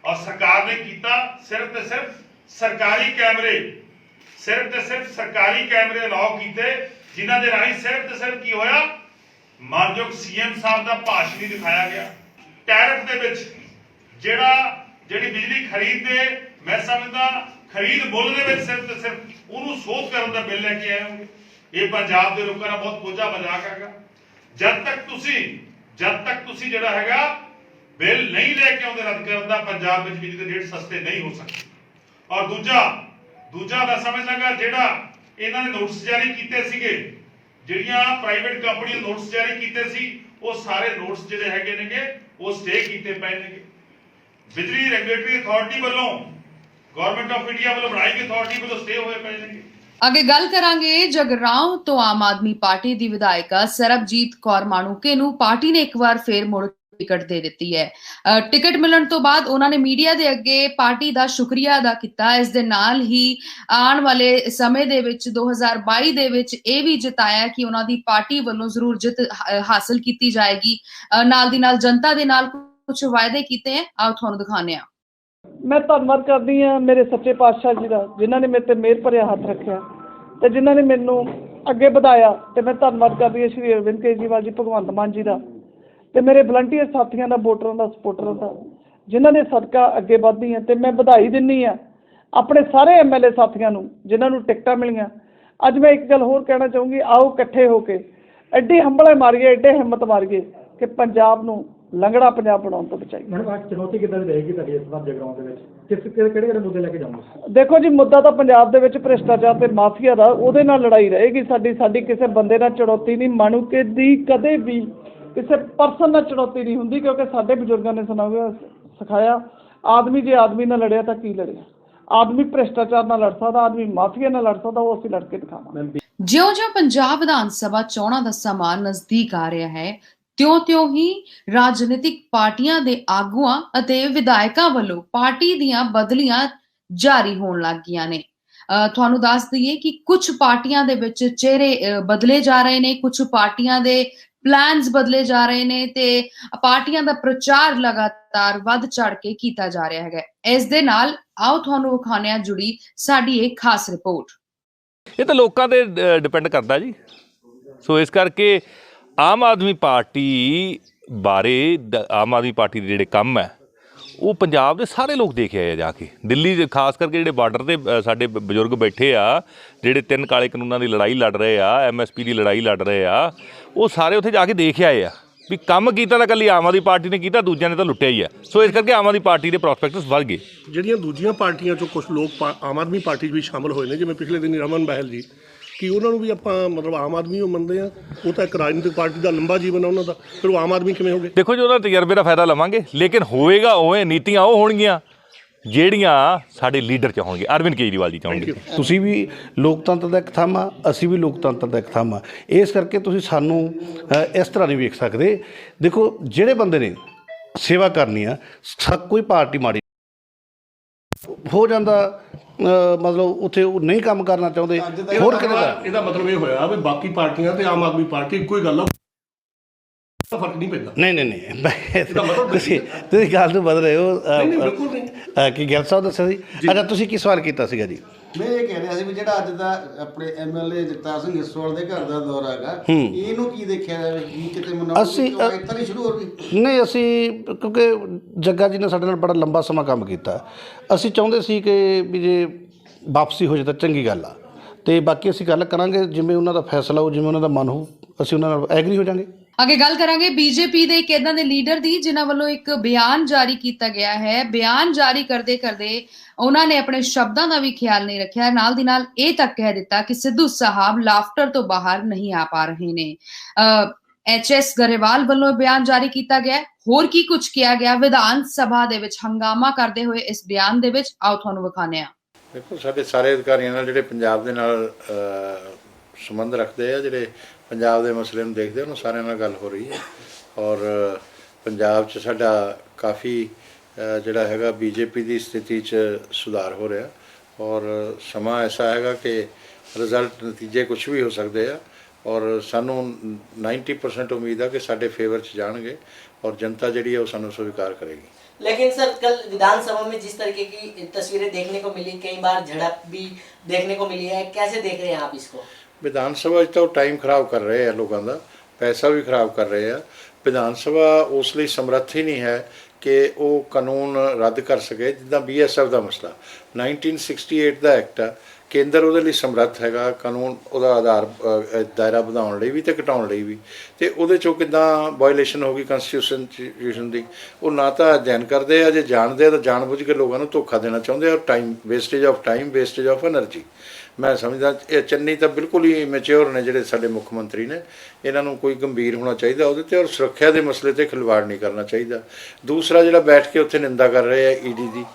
ਔਰ ਸਰਕਾਰ ਨੇ ਕੀਤਾ ਸਿਰਫ ਤੇ ਸਿਰਫ ਸਰਕਾਰੀ ਕੈਮਰੇ ਅਲਾਓ ਕੀਤੇ, ਜਿਨ੍ਹਾਂ ਦੇ ਰਾਹੀਂ ਸਿਰਫ ਤੇ ਸਿਰਫ ਕੀ ਹੋਇਆ, ਮਾਨਯੋਗ ਸੀਐਮ ਸਾਹਿਬ ਦਾ ਭਾਸ਼ਣ ਹੀ ਦਿਖਾਇਆ ਗਿਆ। ਟੈਰਿਫ ਦੇ ਵਿੱਚ ਜਿਹੜੀ ਬਿਜਲੀ ਖਰੀਦ ਦੇ, ਮੈਂ ਸਮਝਦਾ ਖਰੀਦ ਮੁੱਲ ਦੇ ਵਿੱਚ ਸਿਰਫ ਤੇ ਸਿਰਫ ਉਹਨੂੰ ਸੋਧ ਕਰਨ ਦਾ ਬਿੱਲ ਲੈ ਕੇ ਆਏ ਹੋਗੇ। ਇਹ ਪੰਜਾਬ ਦੇ ਲੋਕਾਂ ਦਾ ਬਹੁਤ ਕੋਝਾ ਮਜ਼ਾਕ ਹੈਗਾ। ਜਦ ਤੱਕ ਤੁਸੀਂ ਜਿਹੜਾ ਹੈਗਾ ਬਿੱਲ ਨਹੀਂ ਲੈ ਕੇ ਆਉਂਦੇ ਰੱਦ ਕਰਨ ਦਾ, ਪੰਜਾਬ ਵਿੱਚ ਬਿਜਲੀ ਦੇ ਰੇਟ ਸਸਤੇ ਨਹੀਂ ਹੋ ਸਕਦੇ। ਔਰ ਦੂਜਾ ਮੈਂ ਸਮਝਦਾਗਾ ਜਿਹੜਾ ਇਹਨਾਂ ਨੇ ਨੋਟਿਸ ਜਾਰੀ ਕੀਤੇ ਸੀਗੇ, ਜਿਹੜੀਆਂ ਪ੍ਰਾਈਵੇਟ ਕੰਪਨੀਆਂ ਨੋਟਿਸ ਜਾਰੀ ਕੀਤੇ ਸੀ, ਉਹ ਸਾਰੇ ਨੋਟਿਸ ਜਿਹੜੇ ਹੈਗੇ ਨੇਗੇ ਉਹ ਸਟੇ ਕੀਤੇ ਪਏ ਨੇਗੇ। ਬਿਜਲੀ ਰੈਗੂਲੇਟਰੀ ਅਥਾਰਟੀ ਵੱਲੋਂ, ਗਵਰਨਮੈਂਟ ਆਫ ਇੰਡੀਆ ਵੱਲੋਂ ਬਣਾਈ ਗਈ ਅਥਾਰਟੀ ਵੱਲੋਂ ਸਟੇ ਹੋਏ ਪਏ ਨੇਗੇ।
ਅੱਗੇ ਗੱਲ ਕਰਾਂਗੇ ਜਗਰਾਉਂ ਤੋਂ ਆਮ ਆਦਮੀ ਪਾਰਟੀ ਦੀ ਵਿਧਾਇਕਾ ਸਰਬਜੀਤ ਕੌਰ ਮਾਣੂਕੇ ਨੂੰ ਪਾਰਟੀ ਨੇ ਇੱਕ ਵਾਰ ਫੇਰ ਮੁੜ ਟਿਕਟ ਦੇ ਦਿੱਤੀ ਹੈ। ਟਿਕਟ ਮਿਲਣ ਤੋਂ ਬਾਅਦ ਉਹਨਾਂ ਨੇ ਮੀਡੀਆ ਦੇ ਅੱਗੇ ਪਾਰਟੀ ਦਾ ਸ਼ੁਕਰੀਆ ਅਦਾ ਕੀਤਾ। ਇਸ ਦੇ ਨਾਲ ਹੀ ਆਉਣ ਵਾਲੇ ਸਮੇਂ ਦੇ ਵਿੱਚ 2022 ਦੇ ਵਿੱਚ ਇਹ ਵੀ ਜਿਤਾਇਆ ਕਿ ਉਹਨਾਂ ਦੀ ਪਾਰਟੀ ਵੱਲੋਂ ਜ਼ਰੂਰ ਜਿੱਤ ਹਾਸਲ ਕੀਤੀ ਜਾਏਗੀ। ਨਾਲ ਦੀ ਨਾਲ ਜਨਤਾ ਦੇ ਨਾਲ ਕੁਝ ਵਾਅਦੇ ਕੀਤੇ ਹੈ, ਆਓ ਤੁਹਾਨੂੰ ਦਿਖਾਉਂਦੇ ਹਾਂ।
ਮੈਂ ਧੰਨਵਾਦ ਕਰਦੀ ਹਾਂ ਮੇਰੇ ਸੱਚੇ ਪਾਤਸ਼ਾਹ ਜੀ ਦਾ, ਜਿਨ੍ਹਾਂ ਨੇ ਮੇਰੇ ਤੇ ਮਿਹਰ ਭਰਿਆ ਹੱਥ ਰੱਖਿਆ ਤੇ ਜਿਨ੍ਹਾਂ ਨੇ ਮੈਨੂੰ ਅੱਗੇ ਵਧਾਇਆ। ਤੇ ਮੈਂ ਧੰਨਵਾਦ ਕਰਦੀ ਹਾਂ ਸ਼੍ਰੀ ਅਰਵਿੰਦ ਕੇਜਰੀਵਾਲ ਜੀ, ਭਗਵੰਤ ਮਾਨ ਜੀ ਦਾ ਤੇ ਮੇਰੇ ਵਲੰਟੀਅਰ ਸਾਥੀਆਂ ਦਾ, ਵੋਟਰਾਂ ਦਾ, ਸਪੋਰਟਰਾਂ ਦਾ, ਜਿਨ੍ਹਾਂ ਨੇ ਸਦਕਾ ਅੱਗੇ ਵਧਦੀ ਹਾਂ। ਤੇ ਮੈਂ ਵਧਾਈ ਦਿੰਦੀ ਹਾਂ ਆਪਣੇ ਸਾਰੇ ਐਮਐਲਏ ਸਾਥੀਆਂ ਨੂੰ ਜਿਨ੍ਹਾਂ ਨੂੰ ਟਿਕਟਾਂ ਮਿਲੀਆਂ। ਅੱਜ ਮੈਂ ਇੱਕ ਗੱਲ ਹੋਰ ਕਹਿਣਾ ਚਾਹੂੰਗੀ, ਆਓ ਇਕੱਠੇ ਹੋ ਕੇ ਐਡੀ ਹੰਬਲੇ ਮਾਰੀਏ, ਐਡੇ ਹਿੰਮਤ ਮਾਰੀਏ ਕਿ ਪੰਜਾਬ ਨੂੰ ਲੰਗੜਾ ਪੰਜਾਬ ਬਣਾਉਣ ਤੋਂ ਬਚਾਈਏ।
ਮੈਡਮ ਅੱਜ ਚੁਣੌਤੀ ਕਿੱਦਾਂ ਦੀ ਰਹੇਗੀ ਤੁਹਾਡੀ ਇਸ ਵਾਰ ਜਗਰਾਉਂ ਦੇ ਵਿੱਚ, ਕਿਹੜੇ ਮੁੱਦੇ ਲੈ ਕੇ ਜਾਓਗੇ?
ਦੇਖੋ ਜੀ, ਮੁੱਦਾ ਤਾਂ ਪੰਜਾਬ ਦੇ ਵਿੱਚ ਭ੍ਰਿਸ਼ਟਾਚਾਰ ਤੇ ਮਾਫੀਆ ਦਾ, ਉਹਦੇ ਨਾਲ ਲੜਾਈ ਰਹੇਗੀ ਸਾਡੀ ਕਿਸੇ ਬੰਦੇ ਨਾਲ ਚੁਣੌਤੀ ਨਹੀਂ। ਮਾਣੂਕੇ ਦੀ ਕਦੇ ਵੀ ਕਿਸੇ ਪਰਸਨ ਨਾਲ ਚੁਣੌਤੀ ਨਹੀਂ ਹੁੰਦੀ, ਕਿਉਂਕਿ ਸਾਡੇ ਬਜ਼ੁਰਗਾਂ ਨੇ ਸਿਖਾਇਆ ਆਦਮੀ ਜੇ ਆਦਮੀ ਨਾਲ ਲੜਿਆ ਤਾਂ ਕੀ ਲੜਿਆ। ਆਦਮੀ ਭ੍ਰਿਸ਼ਟਾਚਾਰ ਨਾਲ ਲੜ ਸਕਦਾ, ਆਦਮੀ ਮਾਫੀਆ ਨਾਲ ਲੜ ਸਕਦਾ, ਉਹ ਅਸੀਂ ਲੜ ਕੇ ਦਿਖਾਵਾਂਗੇ।
ਜਿਉਂ-ਜਿਉਂ ਪੰਜਾਬ ਵਿਧਾਨ ਸਭਾ ਚੋਣਾਂ ਦਾ ਸਮਾਂ ਨਜ਼ਦੀਕ ਆ ਰਿਹਾ ਹੈ, ਤਿਉਂ-ਤਿਉਂ ਹੀ ਰਾਜਨੀਤਿਕ ਪਾਰਟੀਆਂ ਦੇ ਆਗੂਆਂ ਅਤੇ ਵਿਧਾਇਕਾਂ ਵੱਲੋਂ ਪਾਰਟੀ ਦੀਆਂ ਬਦਲੀਆਂ ਜਾਰੀ ਹੋਣ ਲੱਗ ਗਈਆਂ ਨੇ। ਤੁਹਾਨੂੰ ਦੱਸ ਦਈਏ ਕਿ ਕੁਝ ਪਾਰਟੀਆਂ ਦੇ ਵਿੱਚ ਚਿਹਰੇ ਬਦਲੇ ਜਾ ਰਹੇ ਨੇ, ਕੁਝ ਪਾਰਟੀਆਂ ਦੇ ਪਲਾਨਸ ਬਦਲੇ ਜਾ ਰਹੇ ਨੇ ਤੇ ਪਾਰਟੀਆਂ ਦਾ ਪ੍ਰਚਾਰ ਲਗਾਤਾਰ ਵੱਧ ਚੜ ਕੇ ਕੀਤਾ ਜਾ ਰਿਹਾ ਹੈ। ਇਸ ਦੇ ਨਾਲ ਆਓ ਤੁਹਾਨੂੰ ਵਿਖਾਉਂਦੇ ਹਾਂ ਜੁੜੀ ਸਾਡੀ ਇੱਕ ਖਾਸ ਰਿਪੋਰਟ।
ਇਹ ਤਾਂ ਲੋਕਾਂ ਤੇ ਡਿਪੈਂਡ ਕਰਦਾ ਜੀ। ਸੋ ਇਸ ਕਰਕੇ ਆਮ ਆਦਮੀ ਪਾਰਟੀ ਬਾਰੇ ਆਮ ਆਦਮੀ ਪਾਰਟੀ ਦੇ ਜਿਹੜੇ ਕੰਮ ਹੈ ਉਹ ਪੰਜਾਬ ਦੇ ਸਾਰੇ ਲੋਕ ਦੇਖ ਆਏ ਆ ਜਾ ਕੇ। ਦਿੱਲੀ ਦੇ ਖਾਸ ਕਰਕੇ ਜਿਹੜੇ ਬਾਰਡਰ ਤੇ ਸਾਡੇ ਬਜ਼ੁਰਗ ਬੈਠੇ ਆ, ਜਿਹੜੇ 3 ਕਾਲੇ ਕਾਨੂੰਨਾਂ ਦੀ ਲੜਾਈ ਲੜ ਰਹੇ ਆ, MSP ਦੀ ਲੜਾਈ ਲੜ ਰਹੇ ਆ, ਉਹ ਸਾਰੇ ਉੱਥੇ ਜਾ ਕੇ ਦੇਖ ਆਏ ਆ ਵੀ ਕੰਮ ਕੀਤਾ ਤਾਂ ਇਕੱਲੀ ਆਮ ਆਦਮੀ ਪਾਰਟੀ ਨੇ ਕੀਤਾ, ਦੂਜਿਆਂ ਨੇ ਤਾਂ ਲੁੱਟਿਆ ਹੀ ਆ। ਸੋ ਇਸ ਕਰਕੇ ਆਮ ਆਦਮੀ ਪਾਰਟੀ ਦੇ ਪ੍ਰੋਸਪੈਕਟਸ ਵੱਧ ਗਏ।
ਜਿਹੜੀਆਂ ਦੂਜੀਆਂ ਪਾਰਟੀਆਂ 'ਚੋਂ ਕੁਝ ਲੋਕ ਆਮ ਆਦਮੀ ਪਾਰਟੀ 'ਚ ਵੀ ਸ਼ਾਮਲ ਹੋਏ ਨੇ, ਜਿਵੇਂ ਪਿਛਲੇ ਦਿਨ ਰਮਨ ਬਹਿਲ ਜੀ, ਕਿ ਉਹਨਾਂ ਨੂੰ ਵੀ ਆਪਾਂ ਮਤਲਬ ਆਮ ਆਦਮੀ ਉਹ ਮੰਨਦੇ ਆ। ਉਹ ਤਾਂ ਇੱਕ ਰਾਜਨੀਤਿਕ ਪਾਰਟੀ ਦਾ ਲੰਬਾ ਜੀਵਨ ਆ ਉਹਨਾਂ ਦਾ, ਫਿਰ ਉਹ ਆਮ ਆਦਮੀ ਕਿਵੇਂ ਹੋ ਗਏ?
ਦੇਖੋ ਜੀ, ਉਹਨਾਂ ਤਜਰਬੇ ਦਾ ਫਾਇਦਾ ਲਵਾਂਗੇ, ਲੇਕਿਨ ਹੋਏਗਾ ਉਵੇਂ ਨੀਤੀਆਂ ਉਹ ਹੋਣਗੀਆਂ ਜਿਹੜੀਆਂ ਸਾਡੇ ਲੀਡਰ ਚਾਹਣਗੇ, ਅਰਵਿੰਦ ਕੇਜਰੀਵਾਲ ਜੀ ਚਾਹਣਗੇ।
ਤੁਸੀਂ ਵੀ ਲੋਕਤੰਤਰ ਦਾ ਇੱਕ ਥੰਮ ਆ, ਅਸੀਂ ਵੀ ਲੋਕਤੰਤਰ ਦਾ ਇੱਕ ਥੰਮ ਆ। ਇਸ ਕਰਕੇ ਤੁਸੀਂ ਸਾਨੂੰ ਇਸ ਤਰ੍ਹਾਂ ਨਹੀਂ ਵੇਖ ਸਕਦੇ। ਦੇਖੋ, ਜਿਹੜੇ ਬੰਦੇ ਨੇ ਸੇਵਾ ਕਰਨੀ ਆ, ਕੋਈ ਪਾਰਟੀ ਮਾੜੀ ਹੋ ਜਾਂਦਾ, ਮਤਲਬ ਉੱਥੇ ਉਹ ਨਹੀਂ ਕੰਮ ਕਰਨਾ ਚਾਹੁੰਦੇ, ਹੋਰ ਕਿਤੇ ਦਾ।
ਇਹਦਾ ਮਤਲਬ ਇਹ ਹੋਇਆ ਵੀ ਬਾਕੀ ਪਾਰਟੀਆਂ ਤੇ ਆਮ ਆਦਮੀ ਪਾਰਟੀ ਇੱਕੋ ਹੀ ਗੱਲ ਆ, ਫਰਕ ਨਹੀਂ ਪੈਂਦਾ।
ਨਹੀਂ ਤੁਸੀਂ ਗੱਲ ਨੂੰ ਬਦਲ ਰਹੇ ਹੋ।
ਬਿਲਕੁਲ ਨਹੀਂ।
ਕੀ ਗਿੱਲ ਸਾਹਿਬ ਦੱਸਿਆ ਸੀ? ਅੱਛਾ, ਤੁਸੀਂ ਕੀ ਸਵਾਲ ਕੀਤਾ ਸੀਗਾ ਜੀ?
ਮੈਂ ਇਹ ਕਹਿ ਰਿਹਾ ਸੀ ਵੀ ਜਿਹੜਾ ਅੱਜ ਦਾ ਆਪਣੇ MLA ਜਗਤਾਰ ਸਿੰਘ ਜਸਵਾਲ ਦੇ ਘਰ ਦਾ ਦੌਰਾ ਹੈਗਾ, ਇਹਨੂੰ ਕੀ ਦੇਖਿਆ ਜਾਵੇ? ਕੀ ਕਿਤੇ
ਅਸੀਂ
ਤਾਂ ਨਹੀਂ ਸ਼ੁਰੂ ਹੋ ਗਈ?
ਨਹੀਂ, ਅਸੀਂ ਕਿਉਂਕਿ ਜੱਗਾ ਜੀ ਨੇ ਸਾਡੇ ਨਾਲ ਬੜਾ ਲੰਬਾ ਸਮਾਂ ਕੰਮ ਕੀਤਾ, ਅਸੀਂ ਚਾਹੁੰਦੇ ਸੀ ਕਿ ਵੀ ਜੇ ਵਾਪਸੀ ਹੋ ਜਾਏ ਤਾਂ ਚੰਗੀ ਗੱਲ ਆ, ਤੇ ਬਾਕੀ ਅਸੀਂ ਗੱਲ ਕਰਾਂਗੇ ਜਿਵੇਂ ਉਹਨਾਂ ਦਾ ਫੈਸਲਾ ਹੋ, ਜਿਵੇਂ ਉਹਨਾਂ ਦਾ ਮਨ ਹੋ, ਅਸੀਂ ਉਹਨਾਂ ਨਾਲ ਐਗਰੀ ਹੋ ਜਾਵਾਂਗੇ।
ਅੱਗੇ ਗੱਲ ਕਰਾਂਗੇ ਬੀਜੇਪੀ ਦੇ ਇੱਕ ਇਦਾਂ ਦੇ ਲੀਡਰ ਦੀ ਜਿਨ੍ਹਾਂ ਵੱਲੋਂ ਇੱਕ ਬਿਆਨ ਜਾਰੀ ਕੀਤਾ ਗਿਆ ਹੈ। ਬਿਆਨ ਜਾਰੀ ਕਰਦੇ ਉਹਨਾਂ ਨੇ ਆਪਣੇ ਸ਼ਬਦਾਂ ਦਾ ਵੀ ਖਿਆਲ ਨਹੀਂ ਰੱਖਿਆ, ਨਾਲ ਦੀ ਨਾਲ ਇਹ ਤੱਕ ਕਹਿ ਦਿੱਤਾ ਕਿ ਸਿੱਧੂ ਸਾਹਿਬ ਲਾਫਟਰ ਤੋਂ ਬਾਹਰ ਨਹੀਂ ਆ ਪਾ ਰਹੇ ਨੇ। HS ਗਰੇਵਾਲ ਵੱਲੋਂ ਬਿਆਨ ਜਾਰੀ ਕੀਤਾ ਗਿਆ। ਹੋਰ ਕੀ ਕੁਝ ਕਿਹਾ ਗਿਆ ਵਿਧਾਨ ਸਭਾ ਦੇ ਵਿੱਚ ਹੰਗਾਮਾ ਕਰਦੇ ਹੋਏ ਇਸ ਬਿਆਨ ਦੇ ਵਿੱਚ, ਆਓ ਤੁਹਾਨੂੰ ਵਿਖਾਉਂਦੇ ਹਾਂ।
ਦੇਖੋ, ਸਾਡੇ ਸਾਰੇ ਅਧਿਕਾਰੀਆਂ ਨਾਲ ਜਿਹੜੇ ਪੰਜਾਬ ਦੇ ਨਾਲ ਸੰਬੰਧ ਰੱਖਦੇ ਆ, ਜਿਹੜੇ ਪੰਜਾਬ ਦੇ ਮਸਲੇ ਨੂੰ ਦੇਖਦੇ, ਉਹਨਾਂ ਸਾਰਿਆਂ ਨਾਲ ਗੱਲ ਹੋ ਰਹੀ ਹੈ। ਔਰ ਪੰਜਾਬ 'ਚ ਸਾਡਾ ਕਾਫੀ ਜਿਹੜਾ ਹੈਗਾ BJP ਦੀ ਸਥਿਤੀ 'ਚ ਸੁਧਾਰ ਹੋ ਰਿਹਾ, ਔਰ ਸਮਾਂ ਐਸਾ ਹੈਗਾ ਕਿ ਰਿਜ਼ਲਟ ਨਤੀਜੇ ਕੁਝ ਵੀ ਹੋ ਸਕਦੇ ਆ, ਔਰ ਸਾਨੂੰ 90% ਉਮੀਦ ਹੈ ਕਿ ਸਾਡੇ ਫੇਵਰ 'ਚ ਜਾਣਗੇ ਔਰ जनता ਜਿਹੜੀ ਹੈ ਉਹ ਸਾਨੂੰ स्वीकार करेगी।
लेकिन सर, कल विधानसभा में जिस तरीके की तस्वीरें देखने को मिली, कई बार झड़प भी देखने को मिली है, कैसे देख रहे हैं आप इसको?
विधान सभा तो टाइम खराब कर रहे हैं, लोगों का पैसा भी खराब कर रहे हैं। विधान सभा उस लिए समर्थ ही नहीं है कि वो कानून रद्द कर सके, जिदा BSF का मसला 1968 का एक्ट है, ਕੇਂਦਰ ਉਹਦੇ ਲਈ ਸਮਰੱਥ ਹੈਗਾ ਕਾਨੂੰਨ ਉਹਦਾ ਆਧਾਰ ਦਾਇਰਾ ਵਧਾਉਣ ਲਈ ਵੀ ਤੇ ਘਟਾਉਣ ਲਈ ਵੀ, ਤੇ ਉਹਦੇ 'ਚੋਂ ਕਿੱਦਾਂ ਵਾਇਲੇਸ਼ਨ ਹੋ ਗਈ ਕੰਸਟੀਟਿਊਸ਼ਨ ਦੀ, ਉਹ ਨਾ ਤਾਂ ਅਧਿਐਨ ਕਰਦੇ ਆ, ਜੇ ਜਾਣਦੇ ਆ ਤਾਂ ਜਾਣਬੁੱਝ ਕੇ ਲੋਕਾਂ ਨੂੰ ਧੋਖਾ ਦੇਣਾ ਚਾਹੁੰਦੇ ਆ, ਔਰ ਟਾਈਮ ਵੇਸਟੇਜ ਆਫ ਐਨਰਜੀ। ਮੈਂ ਸਮਝਦਾ ਇਹ ਚੰਨੀ ਤਾਂ ਬਿਲਕੁਲ ਹੀ ਮੈਚਿਓਰ ਨੇ ਜਿਹੜੇ ਸਾਡੇ ਮੁੱਖ ਮੰਤਰੀ ਨੇ, ਇਹਨਾਂ ਨੂੰ ਕੋਈ ਗੰਭੀਰ ਹੋਣਾ ਚਾਹੀਦਾ ਉਹਦੇ 'ਤੇ, ਔਰ ਸੁਰੱਖਿਆ ਦੇ ਮਸਲੇ 'ਤੇ ਖਿਲਵਾੜ ਨਹੀਂ ਕਰਨਾ ਚਾਹੀਦਾ। ਦੂਸਰਾ ਜਿਹੜਾ ਬੈਠ ਕੇ ਉੱਥੇ ਨਿੰਦਾ ਕਰ ਰਹੇ ਆ ED ਦੀ,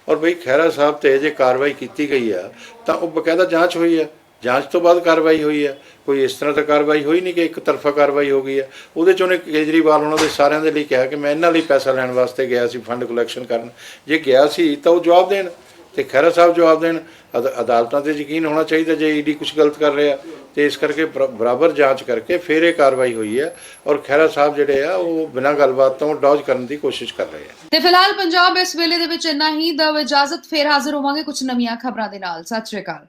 ਔਰ ਬਈ ਖਹਿਰਾ ਸਾਹਿਬ 'ਤੇ ਜੇ ਕਾਰਵਾਈ ਕੀਤੀ ਗਈ ਆ ਤਾਂ ਉਹ ਬਕਾਇਦਾ ਜਾਂਚ ਹੋਈ ਆ, ਜਾਂਚ ਤੋਂ ਬਾਅਦ ਕਾਰਵਾਈ ਹੋਈ ਆ, ਕੋਈ ਇਸ ਤਰ੍ਹਾਂ ਤਾਂ ਕਾਰਵਾਈ ਹੋਈ ਨਹੀਂ ਕਿ ਇੱਕ ਤਰਫਾ ਕਾਰਵਾਈ ਹੋ ਗਈ ਆ। ਉਹਦੇ 'ਚ ਉਹਨੇ ਕੇਜਰੀਵਾਲ ਉਹਨਾਂ ਦੇ ਸਾਰਿਆਂ ਦੇ ਲਈ ਕਿਹਾ ਕਿ ਮੈਂ ਇਹਨਾਂ ਲਈ ਪੈਸਾ ਲੈਣ ਵਾਸਤੇ ਗਿਆ ਸੀ, ਫੰਡ ਕਲੈਕਸ਼ਨ ਕਰਨ। ਜੇ ਗਿਆ ਸੀ ਤਾਂ ਉਹ ਜਵਾਬ ਦੇਣ, ਤੇ ਖਹਿਰਾ ਸਾਹਿਬ ਜਵਾਬ ਦੇਣ। ਅਦਾਲਤਾਂ 'ਤੇ ਯਕੀਨ ਹੋਣਾ ਚਾਹੀਦਾ ਜੇ ED ਕੁਝ ਗਲਤ ਕਰ ਰਿਹਾ, ਤੇ ਇਸ ਕਰਕੇ ਬਰਾਬਰ ਜਾਂਚ ਕਰਕੇ ਫਿਰ ਇਹ ਕਾਰਵਾਈ ਹੋਈ ਹੈ, ਔਰ ਖਹਿਰਾ ਸਾਹਿਬ ਜਿਹੜੇ ਆ ਉਹ ਬਿਨਾਂ ਗੱਲਬਾਤ ਤੋਂ ਡੌਜ ਕਰਨ ਦੀ ਕੋਸ਼ਿਸ਼ ਕਰ ਰਹੇ ਆ।
ਤੇ ਫਿਲਹਾਲ ਪੰਜਾਬ ਇਸ ਵੇਲੇ ਦੇ ਵਿੱਚ ਇੰਨਾ ਹੀ। ਦਵ ਇਜਾਜ਼ਤ, ਫੇਰ ਹਾਜ਼ਰ ਹੋਵਾਂਗੇ ਕੁਝ ਨਵੀਆਂ ਖਬਰਾਂ ਦੇ ਨਾਲ। ਸਤਿ ਸ਼੍ਰੀ ਅਕਾਲ।